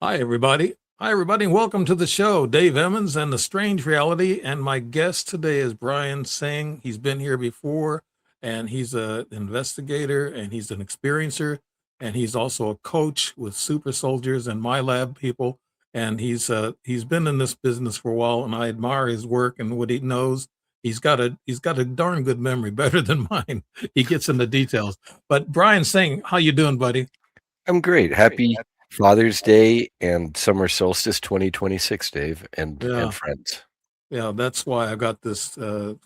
Hi, everybody. Hi, everybody, and welcome to the show. Dave Emmons and the Strange Reality. And my guest today is Brian Tseng. He's been here before, and he's an investigator, and he's an experiencer, and he's also a coach with super soldiers and my lab people. And he's been in this business for a while, and I admire his work and what he knows. He's got a darn good memory, better than mine. He gets in the details. But Brian Tseng, how you doing, buddy? I'm great. Happy Father's Day and summer solstice 2026, Dave and Yeah. friends. Yeah, that's why I got this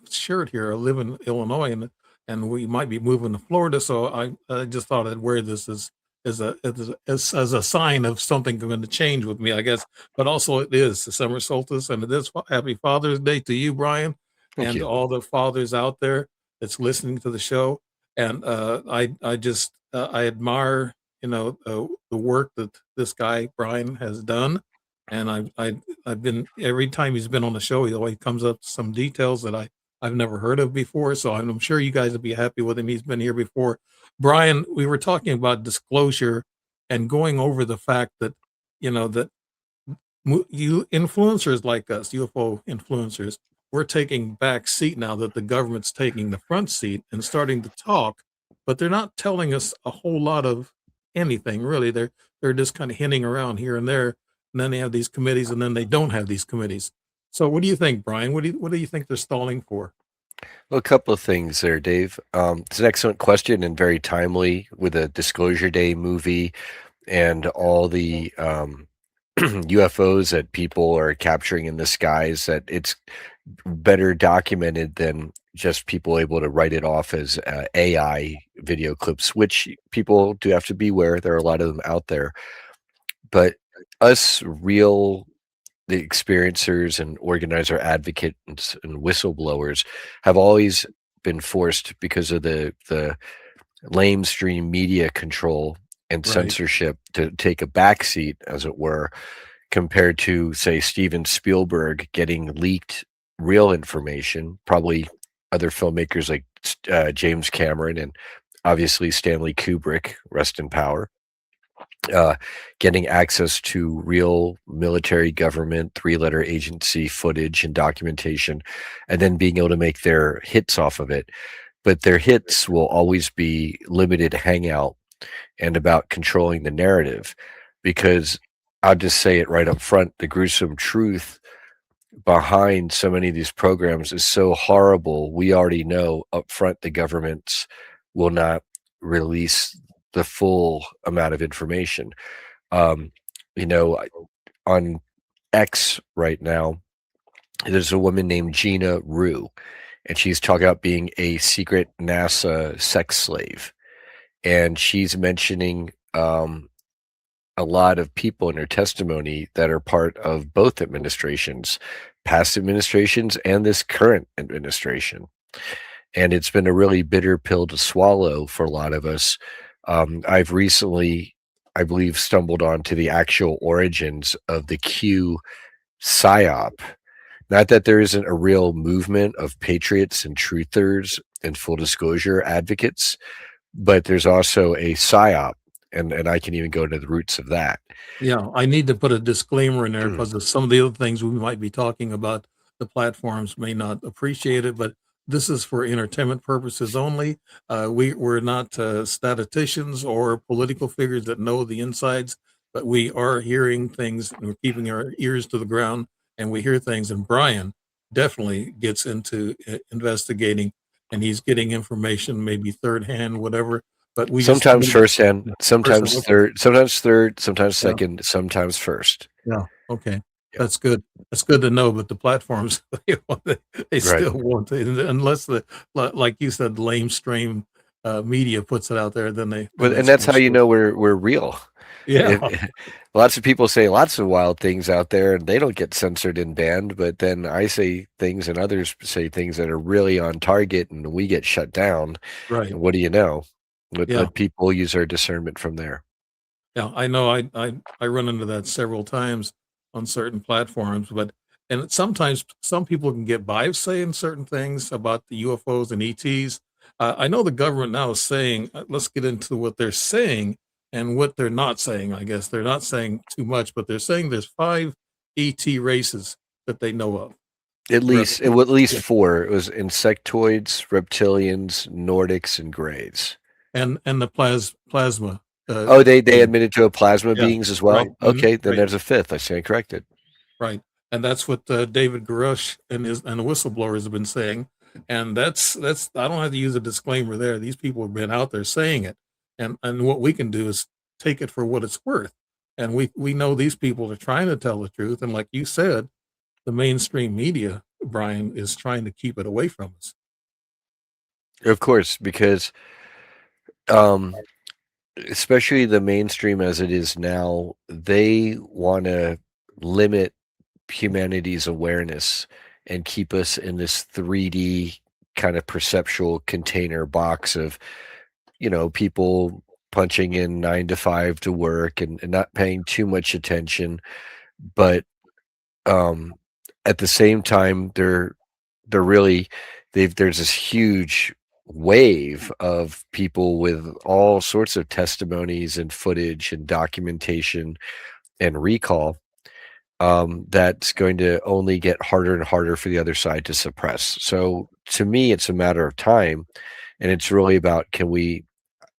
shirt here. I live in Illinois, and we might be moving to Florida, so I just thought I'd wear this as a sign of something going to change with me, I guess. But also, it is the summer solstice, and it is Happy Father's Day to you, Brian, Thank and to you. all the fathers out there that's listening to the show. And I admire the work that this guy Brian has done, and I've been every time he's been on the show, he always comes up with some details that I've never heard of before. So I'm sure you guys will be happy with him. He's been here before. Brian, we were talking about disclosure and going over the fact that that you influencers like us, UFO influencers, we're taking back seat now that the government's taking the front seat and starting to talk, but they're not telling us a whole lot of anything really. They're just kind of hinting around here and there, and then they have these committees, and then they don't have these committees. So, what do you think, Brian? What do you think they're stalling for? Well, a couple of things there, Dave. It's an excellent question and very timely with a Disclosure Day movie and all the UFOs that people are capturing in the skies. That it's better documented than just people able to write it off as AI video clips, which people do have to beware. There are a lot of them out there, but us real the experiencers and organizer advocates and whistleblowers have always been forced because of the lamestream media control and Right, censorship to take a backseat, as it were, compared to, say, Steven Spielberg getting leaked real information, probably other filmmakers like James Cameron and obviously Stanley Kubrick, rest in power, uh, getting access to real military government three-letter agency footage and documentation, and then being able to make their hits off of it. But their hits will always be limited hangout and about controlling the narrative, because I'll just say it right up front, the gruesome truth behind so many of these programs is so horrible. We already know up front the governments will not release the full amount of information. um, you know, on X right now, there's a woman named Gina Rue, and she's talking about being a secret NASA sex slave. And she's mentioning a lot of people in her testimony that are part of both administrations, past administrations and this current administration. And it's been a really bitter pill to swallow for a lot of us. I've recently, I believe, stumbled onto the actual origins of the Q psyop. Not that there isn't a real movement of patriots and truthers and full disclosure advocates, but there's also a psyop, and I can even go into the roots of that. yeah, I need to put a disclaimer in there because of some of the other things we might be talking about. The platforms may not appreciate it, but this is for entertainment purposes only. We're not statisticians or political figures that know the insides, but we are hearing things and we're keeping our ears to the ground, and we hear things. And Brian definitely gets into investigating, and he's getting information, maybe third hand, whatever. But we just Sometimes firsthand, first hand. Okay. sometimes third, sometimes Yeah. second, sometimes first. Yeah, okay. Yeah, That's good. That's good to know, but the platforms, they right. still want it unless like you said, lamestream, media puts it out there, then But and it's that's gonna how you show. know we're real. If, Yeah, lots of people say lots of wild things out there and they don't get censored and banned, but then I say things and others say things that are really on target and we get shut down. right. And what do you know? Yeah, Let people use our discernment from there. yeah, I know I run into that several times on certain platforms, but sometimes some people can get by saying certain things about the UFOs and ETs. I know the government now is saying, let's get into what they're saying. And what they're not saying, I guess they're not saying too much, but they're saying there's 5 ET races that they know of. At least, it was at least Yeah. 4. It was insectoids, reptilians, Nordics, and Greys. And the plasma. Oh, they Being. admitted to a plasma Yeah. beings as Right. well? Okay, then Right. there's a 5th. I stand corrected. Right. And that's what David Garush and the whistleblowers have been saying. And that's I don't have to use a disclaimer there. These people have been out there saying it. And what we can do is take it for what it's worth. And we know these people are trying to tell the truth. And like you said, the mainstream media, Brian, is trying to keep it away from us. Of course, because um, especially the mainstream as it is now, they want to limit humanity's awareness and keep us in this 3D kind of perceptual container box of, people punching in 9 to 5 to work and not paying too much attention. But um, at the same time, they're really there's this huge wave of people with all sorts of testimonies and footage and documentation and recall that's going to only get harder and harder for the other side to suppress. So to me, it's a matter of time, and it's really about, can we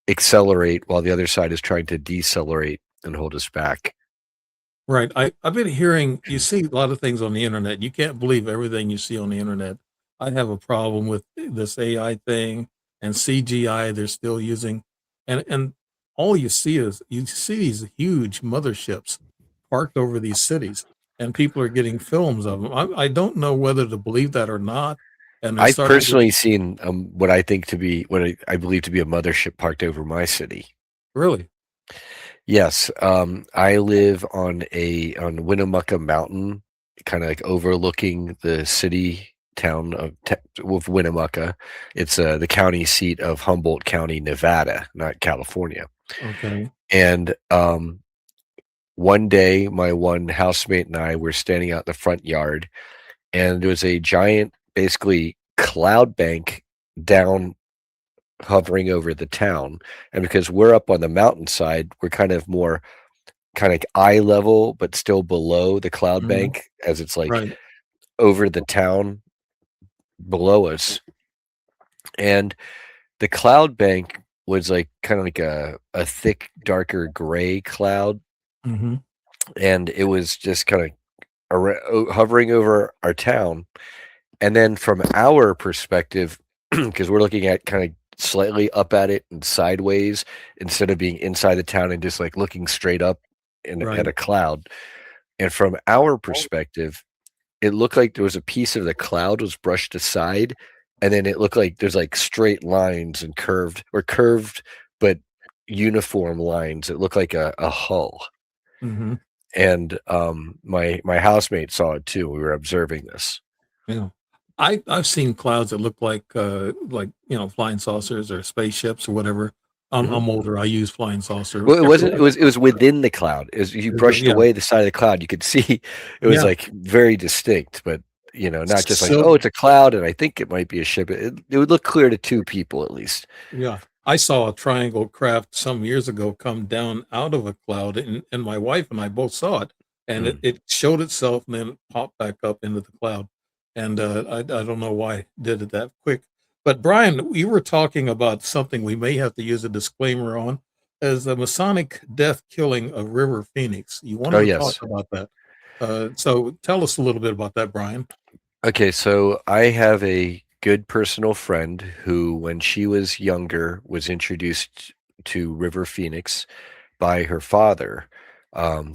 accelerate while the other side is trying to decelerate and hold us back? Right. I've been hearing, you see a lot of things on the internet. You can't believe everything you see on the internet. I have a problem with this AI thing and CGI they're still using. And all you see these huge motherships parked over these cities, and people are getting films of them. I don't know whether to believe that or not. And they're I've starting to. personally seen what I think to be what I believe to be a mothership parked over my city. Really? Yes, I live on Winnemucca Mountain, kind of like overlooking the city town of Winnemucca. It's the county seat of Humboldt County, Nevada, not California. Okay. And one day, my one housemate and I were standing out in the front yard, and there was a giant, basically cloud bank down hovering over the town. And because we're up on the mountainside, we're kind of more kind of like eye level, but still below the cloud Mhm. bank, as it's like Right. over the town below us. And the cloud bank was like kind of like a thick, darker gray cloud. Hmm. And it was just kind of hovering over our town. And then from our perspective, because we're looking at kind of slightly up at it and sideways instead of being inside the town and just like looking straight up at Right. a cloud. And from our perspective, it looked like there was a piece of the cloud was brushed aside, and then it looked like there's like straight lines and curved but uniform lines. It looked like a hull. Hmm. And my housemate saw it too. We were observing this. Yeah. I've seen clouds that look like flying saucers or spaceships or whatever. Mhm. I'm older. I use flying saucer Well, it wasn't. It was within the cloud. As you brushed Yeah. away the side of the cloud, you could see it was Yeah. like very distinct. But not just like, So oh, it's a cloud, and I think it might be a ship. It would look clear to 2 people at least. yeah, I saw a triangle craft some years ago come down out of a cloud, and my wife and I both saw it, and it, Mm. it showed itself and then it popped back up into the cloud. And I don't know why it did it that quick. But Brian, we were talking about something we may have to use a disclaimer on, as the Masonic death killing of River Phoenix. You Oh wanted to talk yes. about that. So tell us a little bit about that, Brian. Okay, so I have a good personal friend who, when she was younger, was introduced to River Phoenix by her father,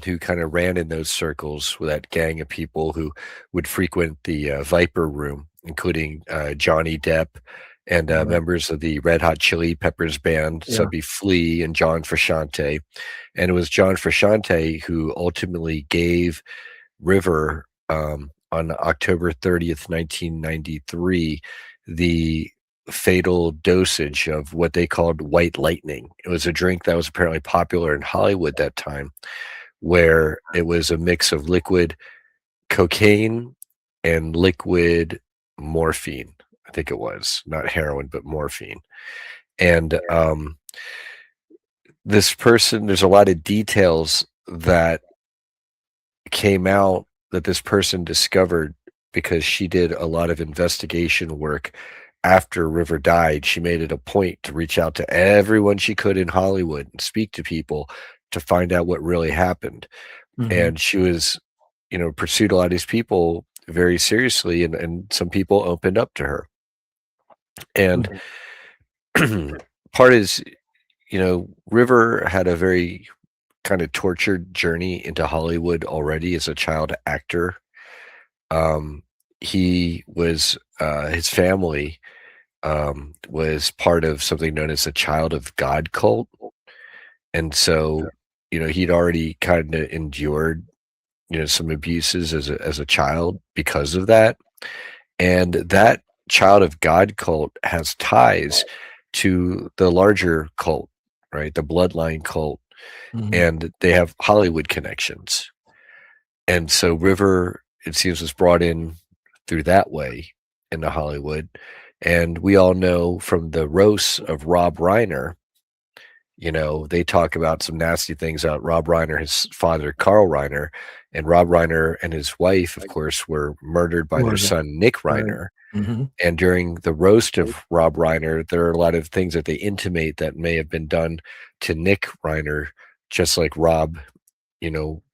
who kind of ran in those circles with that gang of people who would frequent the Viper Room, including Johnny Depp and Right. members of the Red Hot Chili Peppers band, Yeah. Subby Flea and John Frusciante. And it was John Frusciante who ultimately gave River, on October 30th, 1993, the fatal dosage of what they called white lightning. It was a drink that was apparently popular in Hollywood that time, where it was a mix of liquid cocaine and liquid morphine. I think it was not heroin, but morphine. And this person, there's a lot of details that came out that this person discovered because she did a lot of investigation work after River died. She made it a point to reach out to everyone she could in Hollywood and speak to people to find out what really happened. Hmm. And she was, pursued a lot of these people very seriously, and some people opened up to her. And part is, River had a very kind of tortured journey into Hollywood already as a child actor. He was his family was part of something known as the Child of God cult, and so he'd already kind of endured some abuses as a child because of that, and that Child of God cult has ties to the larger cult, right? The Bloodline cult, Hmm. and they have Hollywood connections. And so River, it seems, was brought in through that way into Hollywood. And we all know from the roast of Rob Reiner, they talk about some nasty things about Rob Reiner, his father, Carl Reiner, and Rob Reiner and his wife, of course, were murdered by their Murder. son, Nick Right. Reiner. Hmm. And during the roast of Rob Reiner, there are a lot of things that they intimate that may have been done to Nick Reiner, just like Rob,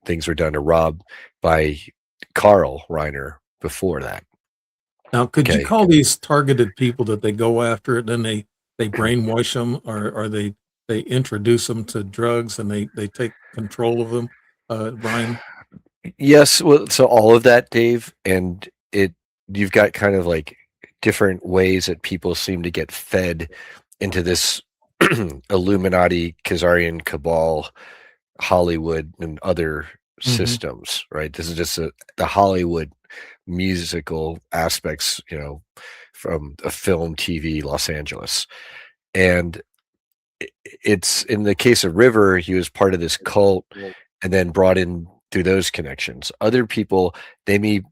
things were done to Rob by Carl Reiner before that. Now, could you Okay. call these targeted people that they go after it, then they brainwash them, or they introduce them to drugs and they take control of them, Brian? Yes, well, so all of that, Dave, and you've got kind of like different ways that people seem to get fed into this Illuminati, Khazarian Cabal, Hollywood, and other Hmm. systems, right? This is just the Hollywood musical aspects, from a film, TV, Los Angeles. And it's in the case of River, he was part of this cult and then brought in through those connections. Other people, they may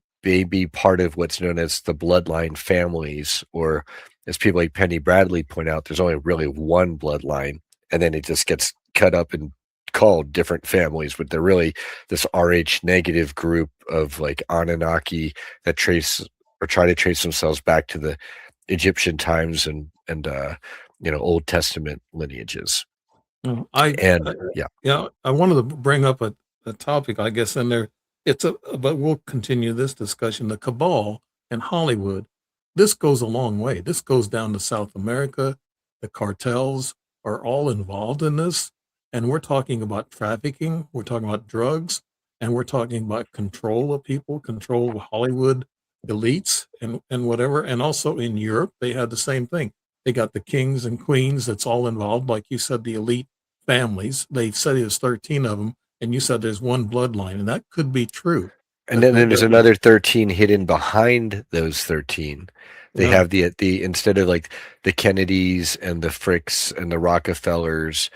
be part of what's known as the bloodline families, or as people like Penny Bradley point out, there's only really one bloodline, and then it just gets cut up and called different families, but they're really this RH negative group of like Anunnaki that trace or try to trace themselves back to the Egyptian times and Old Testament lineages. No, I, And I yeah. yeah, I wanted to bring up a topic, I guess, in there. But we'll continue this discussion. The cabal in Hollywood, this goes a long way. This goes down to South America. The cartels are all involved in this. And we're talking about trafficking, we're talking about drugs, and we're talking about control of people, control of Hollywood elites and whatever. And also in Europe, they had the same thing. They got the kings and queens that's all involved. Like you said, the elite families. They said there's 13 of them, and you said there's one bloodline, and that could be true. And then there's another 13 hidden behind those 13. They Yeah, have the instead of like the Kennedys and the Fricks and the Rockefellers,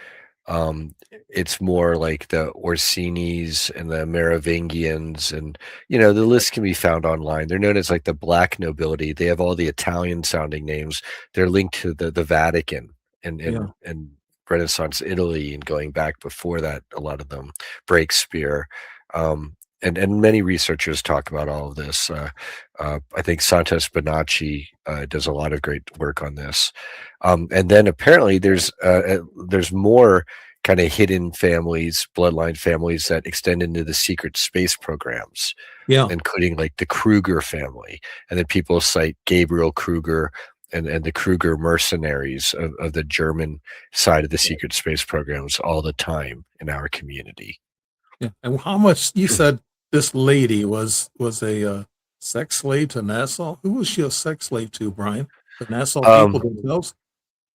it's more like the Orsinis and the Merovingians, and the list can be found online. They're known as like the black nobility. They have all the Italian sounding names. They're linked to the Vatican and yeah, and Renaissance Italy, and going back before that, a lot of them, Breakspear. And many researchers talk about all of this. I think Santos Bonacci does a lot of great work on this. And then apparently there's more kind of hidden families, bloodline families that extend into the secret space programs, yeah, including like the Kruger family. And then people cite Gabriel Kruger and the Kruger mercenaries of the German side of the secret space programs all the time in our community. yeah. And how much you said this lady was a sex slave to Nassau? Who was she a sex slave to, Brian? The Nassau people Um, themselves?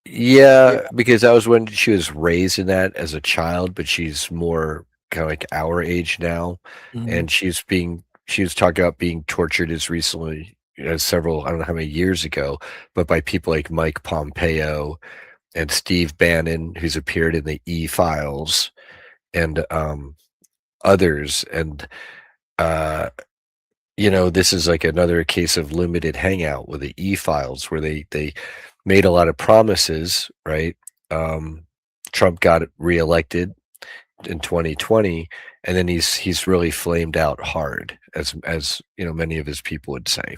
Yeah, because that was when she was raised in that as a child, but she's more kind of like our age now, Hmm. and she was talking about being tortured as recently as several, I don't know how many years ago, but by people like Mike Pompeo and Steve Bannon, who's appeared in the E Files, and others, and uh, this is like another case of limited hangout with the E Files, where they made a lot of promises, right? Um, Trump got reelected in 2020, and then he's really flamed out hard, as many of his people would say.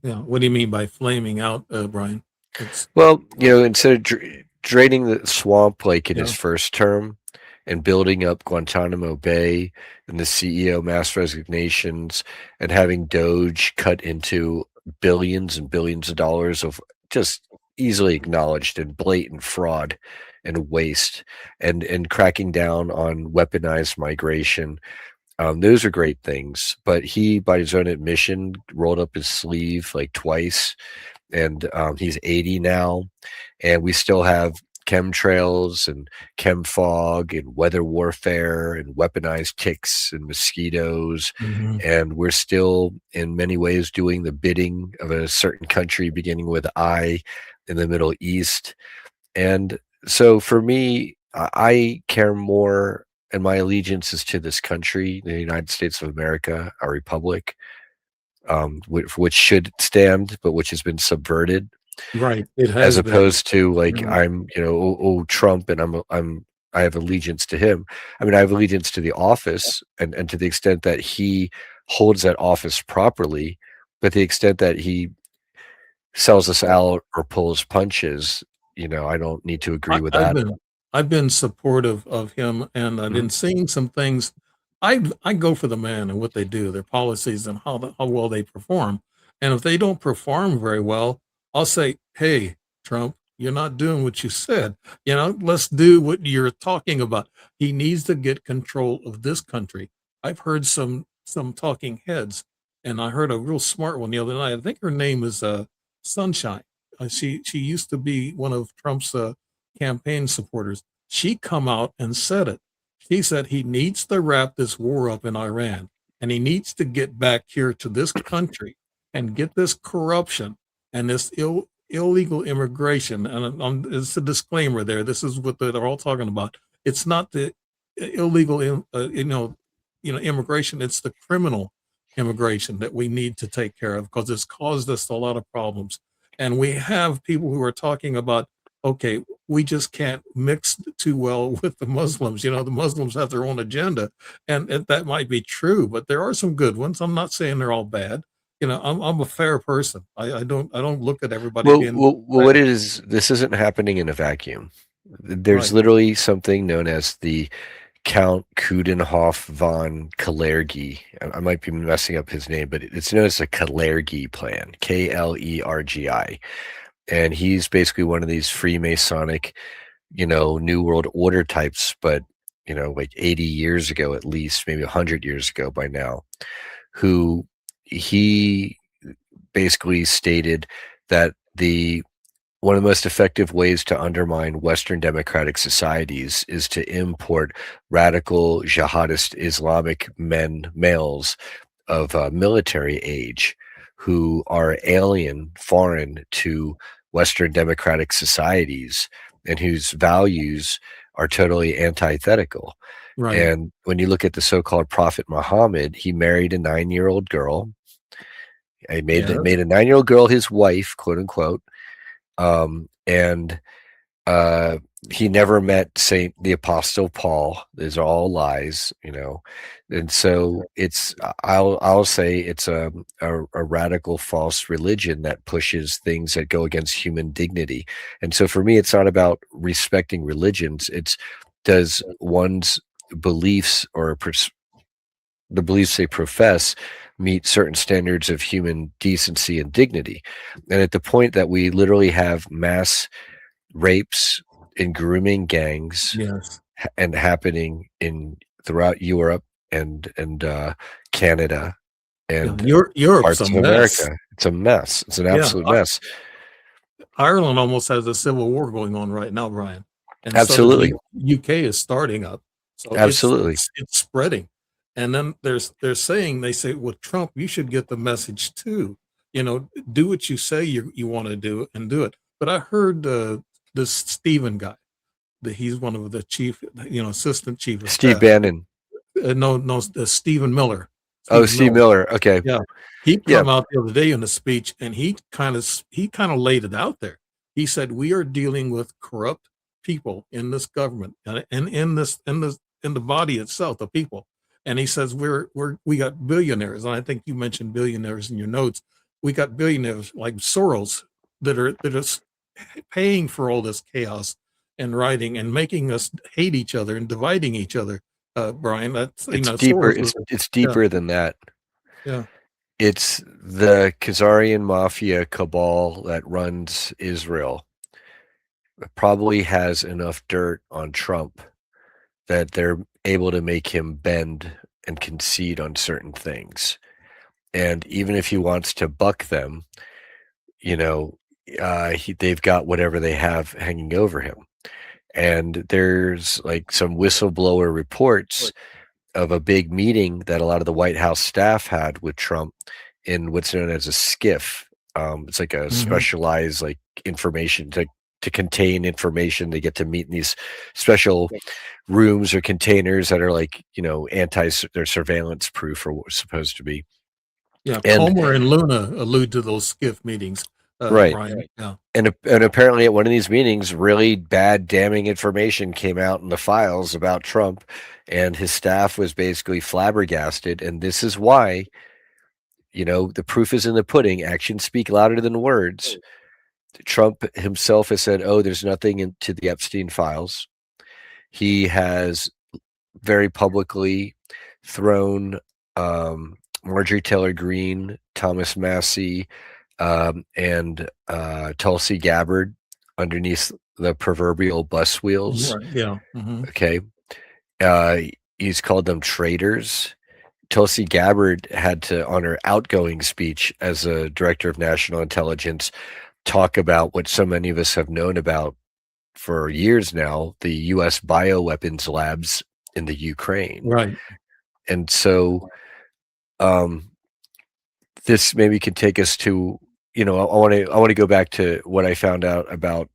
Yeah. What do you mean by flaming out, Brian? It's Well, instead of draining the swamp like in his yeah. first term and building up Guantanamo Bay and the CEO mass resignations and having Doge cut into billions and billions of dollars of just easily acknowledged and blatant fraud and waste, and cracking down on weaponized migration. Those are great things, but he, by his own admission, rolled up his sleeve like twice, and he's 80 now, and we still have chemtrails and chem fog and weather warfare and weaponized ticks and mosquitoes, Mhm. and we're still in many ways doing the bidding of a certain country beginning with I in the Middle East. And so for me, I care more, and my allegiance is to this country, the United States of America, our republic, which should stand, but which has been subverted, Right. It as has been. opposed to like Yeah. I'm, Trump, and I have allegiance to him. I mean, I have allegiance to the office, and to the extent that he holds that office properly, but the extent that he sells us out or pulls punches, I don't need to agree I, with I've that. been I've been supportive of him, and I've Mhm. been seeing some things. I go for the man and what they do, their policies, and how well they perform. And if they don't perform very well, I'll say, "Hey, Trump, you're not doing what you said. Let's do what you're talking about." He needs to get control of this country. I've heard some talking heads, and I heard a real smart one the other night. I think her name is Sunshine. She used to be one of Trump's campaign supporters. She come out and said it. She said he needs to wrap this war up in Iran, and he needs to get back here to this country and get this corruption and this illegal immigration. And it's a disclaimer there. This is what they're all talking about. It's not the illegal, immigration. It's the criminal immigration that we need to take care of because it's caused us a lot of problems. And we have people who are talking about, okay, we just can't mix too well with the Muslims. The Muslims have their own agenda, and that might be true, but there are some good ones. I'm not saying they're all bad. I'm a fair person. I don't look at everybody Well, being well, well, what bad. it is, this isn't happening in a vacuum. There's Right. literally something known as the Count Coudenhoff von Kalergi. I might be messing up his name, but it's known as the Kalergi Plan, Klergi, and he's basically one of these Freemasonic, New World Order types, but like 80 years ago at least, maybe 100 years ago by now, who he basically stated that the one of the most effective ways to undermine Western democratic societies is to import radical jihadist Islamic males of military age who are alien, foreign to Western democratic societies, and whose values are totally antithetical. Right. And when you look at the so-called Prophet Muhammad, he married a 9-year-old girl. He Yes. made a 9-year-old girl his wife, quote unquote, and uh, he never met Saint the Apostle Paul. These are all lies, and so I'll say it's a radical false religion that pushes things that go against human dignity. And so for me, it's not about respecting religions. It's does one's beliefs or the beliefs they profess meet certain standards of human decency and dignity. And at the point that we literally have mass rapes and grooming gangs Yes. and happening in throughout Europe and Canada Yeah. and Europe's a parts of mess. America, it's a mess. It's an Yeah. absolute mess. Ireland almost has a civil war going on right now, Brian, and so does Absolutely, UK is starting up. So it's absolutely. it's it's spreading. And then they say, "Well, Trump, you should get the message too. Do what you say you want to do and do it." But I heard this Stephen guy, that he's one of the chief, assistant chief of Steve staff. Bannon. No, no, Stephen Miller. Oh, Stephen Steve Miller. Miller. Okay. Yeah. He Yeah. come out the other day in a speech, and he kind of laid it out there. He said, "We are dealing with corrupt people in this government and in the body itself, the people. And he says we got billionaires, and I think you mentioned billionaires in your notes. We got billionaires like Soros that are paying for all this chaos and writing and making us hate each other and dividing each other. Brian, that's It's deeper. Soros was, It's yeah, deeper than that. yeah, It's the Khazarian mafia cabal that runs Israel probably has enough dirt on Trump that they're able to make him bend and concede on certain things. And even if he wants to buck them, they've got whatever they have hanging over him. And there's like some whistleblower reports of a big meeting that a lot of the White House staff had with Trump in what's known as a skiff. It's like a specialized like information to contain information. They get to meet in these special rooms or containers that are like, they're surveillance proof or what was supposed to be. yeah. And Comer and Luna allude to those skiff meetings, right. Brian. Yeah. And apparently at one of these meetings, really bad, damning information came out in the files about Trump, and his staff was basically flabbergasted. And this is why, the proof is in the pudding. Actions speak louder than words. Trump himself has said, "Oh, there's nothing into the Epstein files." He has very publicly thrown Marjorie Taylor Greene, Thomas Massie, and Tulsi Gabbard underneath the proverbial bus wheels. Right, yeah. Okay. He's called them traitors. Tulsi Gabbard had to, on her outgoing speech as a director of national intelligence, talk about what so many of us have known about for years now, the U.S. bioweapons labs in the Ukraine. Right. And so this maybe could take us to, I want to go back to what I found out about.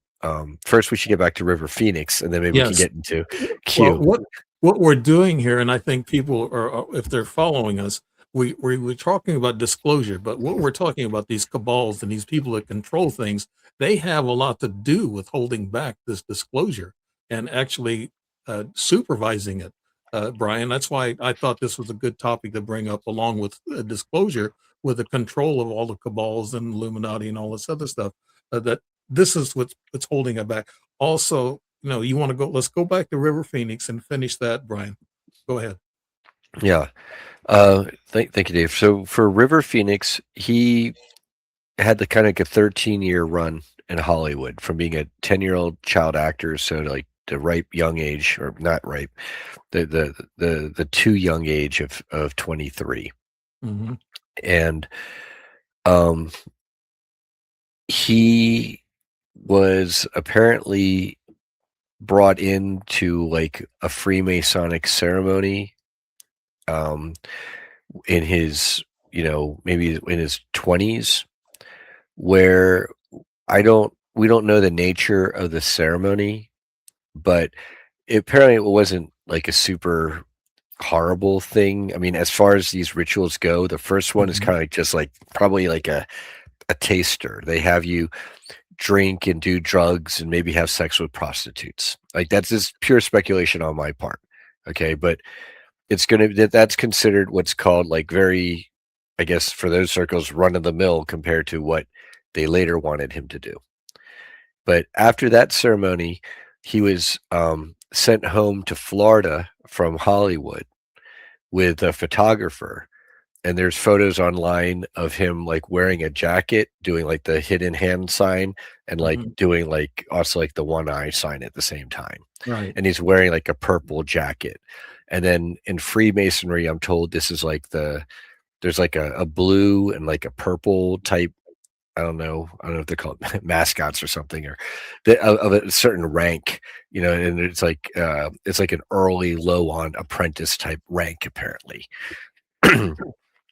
First, we should get back to River Phoenix, and then maybe we can get into Q. Well, what we're doing here, and I think people are, if they're following us, we're talking about disclosure, but what we're talking about, these cabals and these people that control things, they have a lot to do with holding back this disclosure and actually supervising it, Brian. That's why I thought this was a good topic to bring up, along with disclosure, with the control of all the cabals and Illuminati and all this other stuff. That this is what's holding it back. Also, you want to go? Let's go back to River Phoenix and finish that, Brian. Go ahead. Yeah. Thank you, Dave. So for River Phoenix, he had the kind of like a 13-year run in Hollywood from being a 10-year-old child actor. So like the ripe young age, or not ripe, the too young age of 23. And he was apparently brought into like a Freemasonic ceremony in his, maybe in his 20s, where we don't know the nature of the ceremony, but apparently it wasn't like a super horrible thing. I mean, as far as these rituals go, the first one is kind of like just like probably like a taster. They have you drink and do drugs and maybe have sex with prostitutes. Like that's just pure speculation on my part. Okay. But that's considered what's called like very, I guess for those circles, run of the mill compared to what they later wanted him to do. But after that ceremony, he was sent home to Florida from Hollywood with a photographer. And there's photos online of him like wearing a jacket, doing like the hidden hand sign, and like doing like also like the one eye sign at the same time. Right. And he's wearing like a purple jacket. And then in Freemasonry, I'm told this is like there's like a blue and like a purple type. I don't know if they're called mascots or something, or of a certain rank, and it's like an early low on apprentice type rank apparently.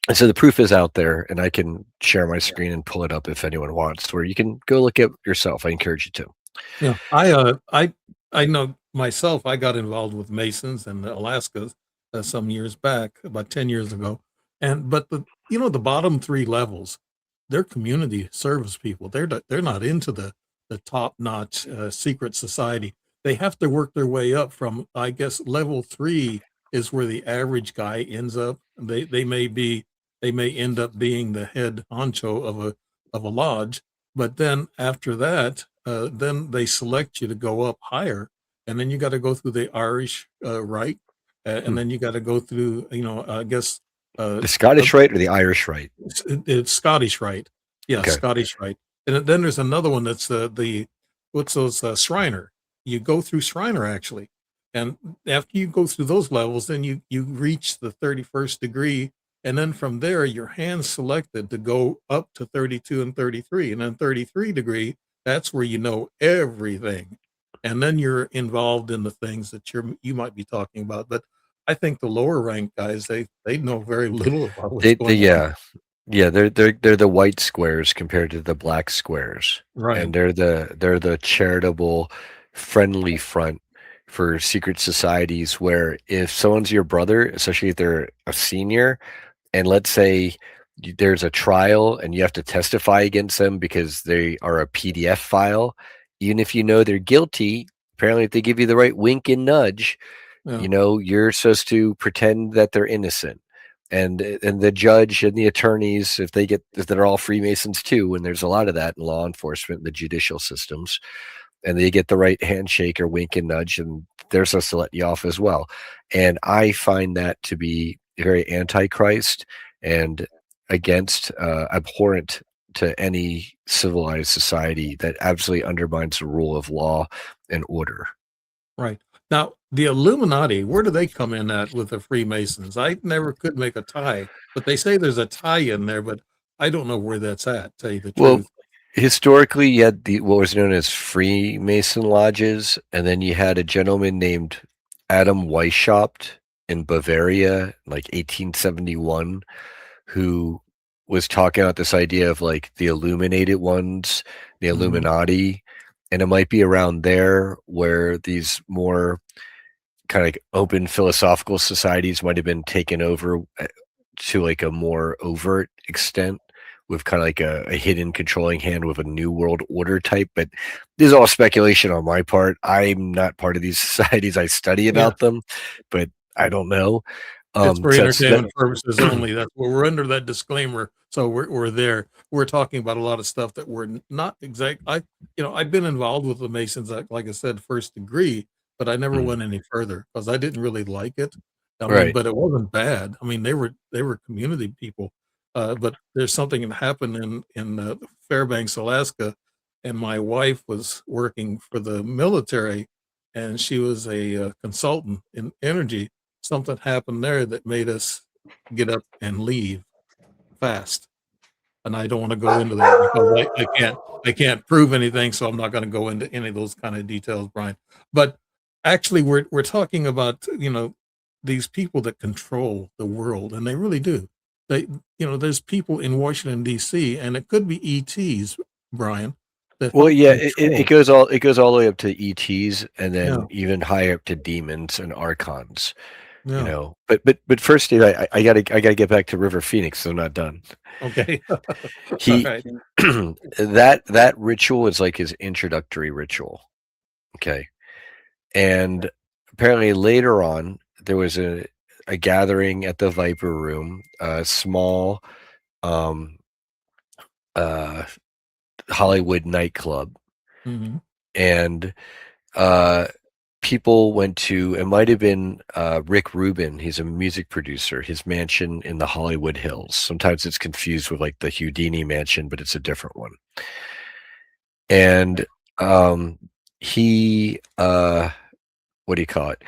And so the proof is out there, and I can share my screen and pull it up if anyone wants, where you can go look at yourself. I encourage you to. Yeah, I know myself. I got involved with Masons in Alaska some years back, about 10 years ago, but the bottom three levels, they're community service people. They're not into the top notch secret society. they have to work their way up from, I guess, level 3 is where the average guy ends up. They may end up being the head honcho of a lodge, but then after that, then they select you to go up higher, and then you got to go through the Irish rite, and then you got to go through, I guess, uh, The uh, Scottish Rite or the Irish Rite? it's Scottish rite. Yeah, Okay. Scottish rite. And then there's another one that's the what's those Shriner. You go through Shriner actually, and after you go through those levels, then you reach the 31st degree, and then from there your hand's selected to go up to 32 and 33, and then 33 degree. That's where you know everything, and then you're involved in the things that you might be talking about. But I think the lower rank guys they know very little about what's They going on. yeah. Yeah, they're the white squares compared to the black squares. Right. And they're the charitable, friendly front for secret societies where if someone's your brother, especially if they're a senior, and let's say there's a trial and you have to testify against them because they are a PDF file, even if you know they're guilty, apparently if they give you the right wink and nudge, Yeah. you're supposed to pretend that they're innocent. And the judge and the attorneys, if they're all Freemasons too, and there's a lot of that in law enforcement, the judicial systems, and they get the right handshake or wink and nudge, and they're supposed to let you off as well. And I find that to be very antichrist and against abhorrent to any civilized society that absolutely undermines the rule of law and order. Right. Now, the Illuminati, where do they come in at with the Freemasons? I never could make a tie, but they say there's a tie in there, but I don't know where that's at, tell you the Well, truth. historically, you had what was known as Freemason lodges, and then you had a gentleman named Adam Weishaupt in Bavaria, like 1871, who was talking about this idea of like the illuminated ones, the Mhm. Illuminati, and it might be around there where these more kind of like open philosophical societies might have been taken over to like a more overt extent with kind of like a hidden controlling hand with a new world order type. But this is all speculation on my part. I'm not part of these societies. I study Yeah. about them, but I don't know. It's for So that's that. entertainment purposes only. That's where we're under that disclaimer. So we're there. We're talking about a lot of stuff that we're not exact. I've been involved with the Masons, like I said, first degree, but I never Mm, went any further because I didn't really like it. I mean, right. but it wasn't bad. I mean, they were community people. But there's something that happened in Fairbanks, Alaska, and my wife was working for the military, and she was a consultant in energy. Something happened there that made us get up and leave fast. And I don't want to go into that because I can't prove anything, so I'm not going to go into any of those kind of details, Brian. But actually, we're talking about these people that control the world, and they really do. They there's people in Washington D.C. and it could be ETs, Brian, that Well, help yeah, it control. goes all the way up to ETs and Yeah, then even higher up to demons and archons. yeah. But first, Steve, I gotta get back to River Phoenix. So I'm not done. Okay. All He right. that ritual is like his introductory ritual. Okay, and apparently later on there was a gathering at the Viper Room, a small um uh Hollywood nightclub, Hmm. and uh people went to, it might have been Rick Rubin. He's a music producer, his mansion in the Hollywood Hills. Sometimes it's confused with like the Houdini mansion, but it's a different one. And um, he, what do you call it?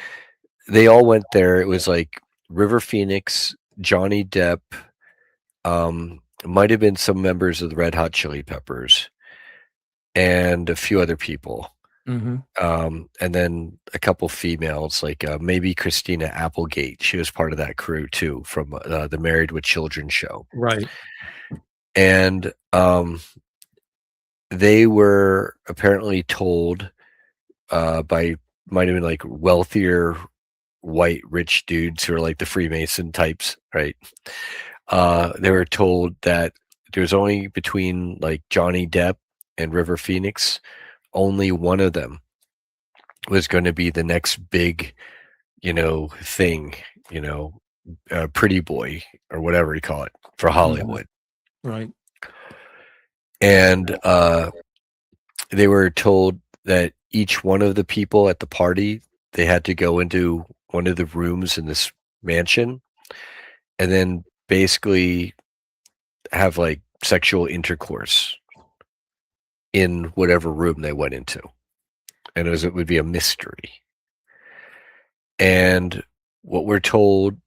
They all went there. It was like River Phoenix, Johnny Depp, it might have been some members of the Red Hot Chili Peppers, and a few other people. Hmm. And then a couple females, like maybe Christina Applegate. She was part of that crew too, from the Married with Children show. Right. And they were apparently told by, might have been like wealthier white rich dudes who are like the Freemason types, right? They were told that there's only between like Johnny Depp and River Phoenix, only one of them was going to be the next big, thing, pretty boy or whatever you call it for Hollywood. Right. And they were told that each one of the people at the party, they had to go into one of the rooms in this mansion and then basically have like sexual intercourse in whatever room they went into. And it would be a mystery. And what we're told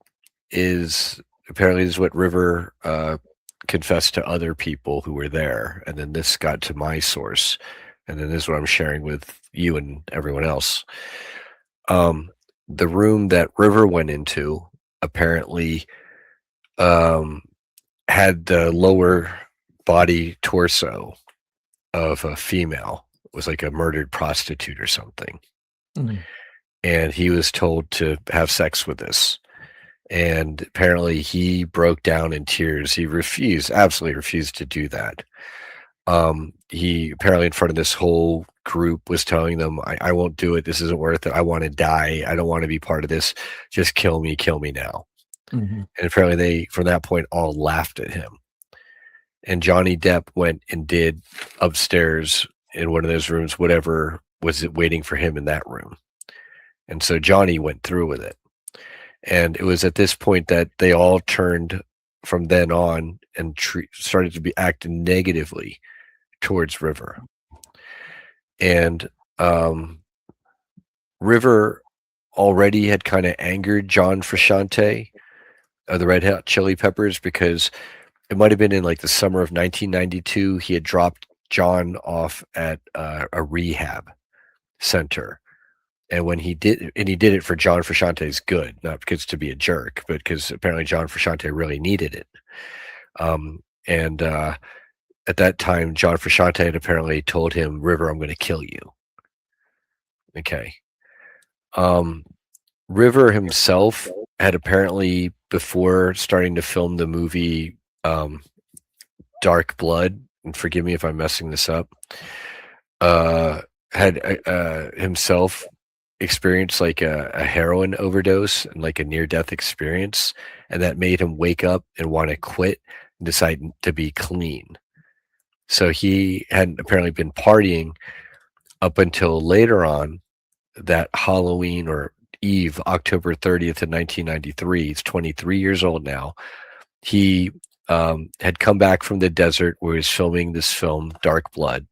is apparently this is what River confessed to other people who were there. And then this got to my source. And then this is what I'm sharing with you and everyone else. The room that River went into apparently had the lower body torso of a female. It was like a murdered prostitute or something. Mm-hmm. And he was told to have sex with this. And apparently he broke down in tears. He absolutely refused to do that. He apparently in front of this whole group was telling them, I won't do it. This isn't worth it. I want to die. I don't want to be part of this. Just kill me now. Mm-hmm. And apparently they, from that point, all laughed at him. And Johnny Depp went and did upstairs in one of those rooms, whatever was waiting for him in that room. And so Johnny went through with it. And it was at this point that they all turned from then on and started to be acting negatively towards River. And River already had kind of angered John Frusciante of the Red Hot Chili Peppers, because it might have been in like the summer of 1992. He had dropped John off at a rehab center. And when he did it for John Frusciante's good, not because to be a jerk, but because apparently John Frusciante really needed it. And at that time, John Frusciante had apparently told him, River, I'm going to kill you. Okay. River himself had apparently, before starting to film the movie Dark Blood, and forgive me if I'm messing this up, had himself experienced like a heroin overdose and like a near-death experience, and that made him wake up and want to quit and decide to be clean. So he hadn't apparently been partying up until later on that Halloween or Eve, October 30th of 1993. He's 23 years old now. He had come back from the desert where he was filming this film, Dark Blood,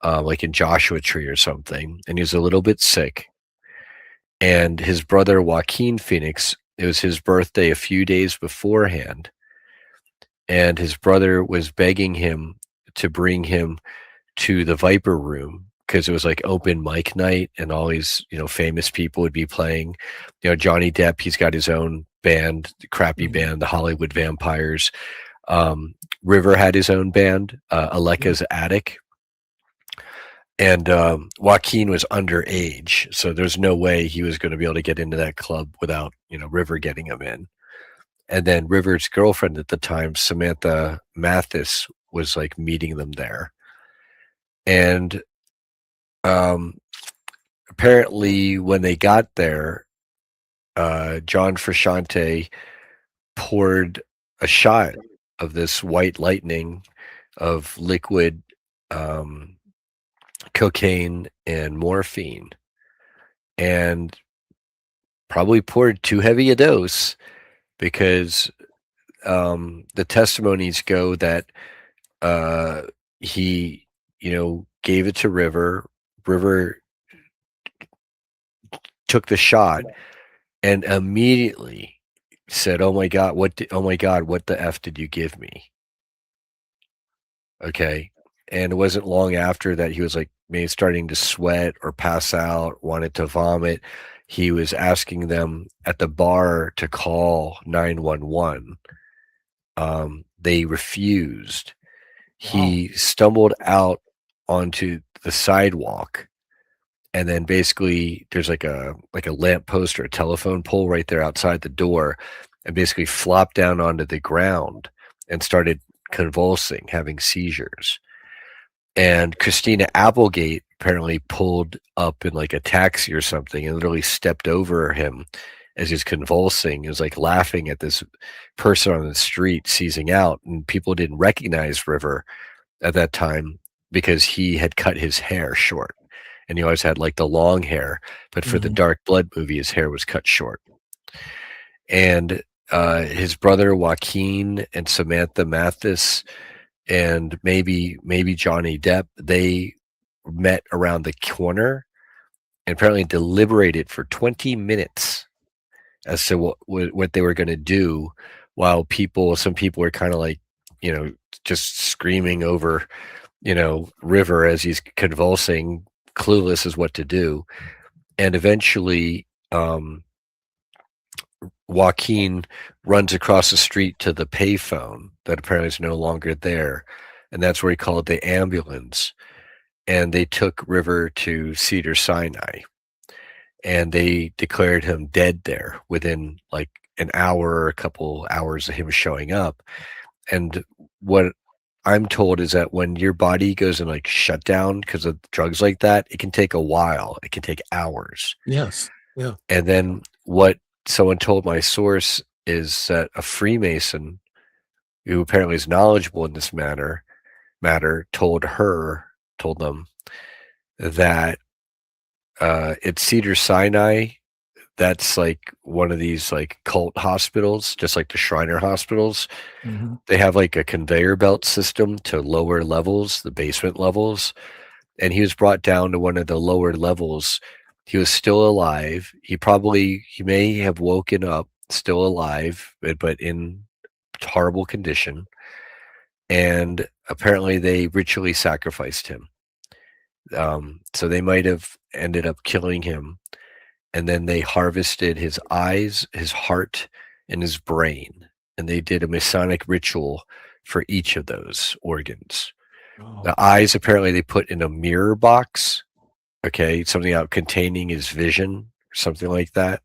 like in Joshua Tree or something, and he was a little bit sick. And his brother Joaquin Phoenix, it was his birthday a few days beforehand, and his brother was begging him to bring him to the Viper Room because it was like open mic night and all these, famous people would be playing. Johnny Depp, he's got his own band, the crappy band, the Hollywood Vampires. River had his own band, Aleka's Attic. And Joaquin was underage, so there's no way he was going to be able to get into that club without, River getting him in. And then River's girlfriend at the time, Samantha Mathis, was like meeting them there. And apparently when they got there, John Frusciante poured a shot of this white lightning of liquid cocaine and morphine, and probably poured too heavy a dose, because the testimonies go that he gave it to River took the shot and immediately said, oh my god, what the F did you give me? Okay. And it wasn't long after that he was like maybe starting to sweat or pass out, wanted to vomit. He was asking them at the bar to call 911. They refused. Wow. He stumbled out onto the sidewalk, and then basically there's like a lamp post or a telephone pole right there outside the door, and basically flopped down onto the ground and started convulsing, having seizures. And Christina Applegate apparently pulled up in like a taxi or something and literally stepped over him as he's convulsing. Is like laughing at this person on the street seizing out, and people didn't recognize River at that time because he had cut his hair short, and he always had like the long hair, but for the Mhm. Dark Blood movie, his hair was cut short. And his brother Joaquin and Samantha Mathis and maybe Johnny Depp, they met around the corner and apparently deliberated for 20 minutes as to what they were going to do, while some people were kind of like, just screaming over, River as he's convulsing, clueless as what to do. And eventually, Joaquin runs across the street to the payphone that apparently is no longer there. And that's where he called the ambulance. And they took River to Cedar Sinai. And they declared him dead there within like an hour or a couple hours of him showing up. And what I'm told is that when your body goes in like shutdown because of drugs like that, it can take a while. It can take hours. Yes. Yeah. And then what someone told my source is that a Freemason who apparently is knowledgeable in this matter told them that at Cedar Sinai, that's like one of these like cult hospitals, just like the Shriner hospitals. Hmm. They have like a conveyor belt system to lower levels, the basement levels. And he was brought down to one of the lower levels. He was still alive. He may have woken up still alive, but in horrible condition. And apparently they ritually sacrificed him. So they might have ended up killing him. And then they harvested his eyes, his heart, and his brain. And they did a Masonic ritual for each of those organs. Wow. The eyes, apparently, they put in a mirror box, okay, something out containing his vision, something like that.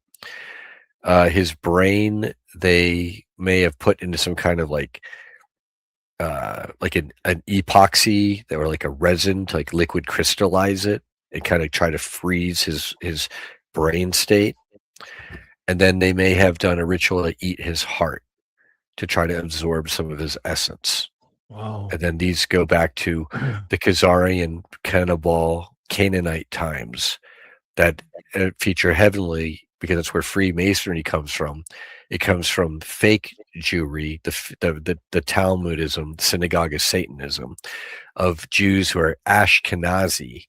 His brain, they may have put into some kind of like an epoxy that were like a resin to like liquid crystallize it and kind of try to freeze his brain state. And then they may have done a ritual to eat his heart to try to absorb some of his essence. Wow. And then these go back to the Khazarian Cannibal Canaanite times that feature heavily, because that's where Freemasonry comes from. It comes from fake Jewry, the Talmudism, the synagogue of Satanism, of Jews who are Ashkenazi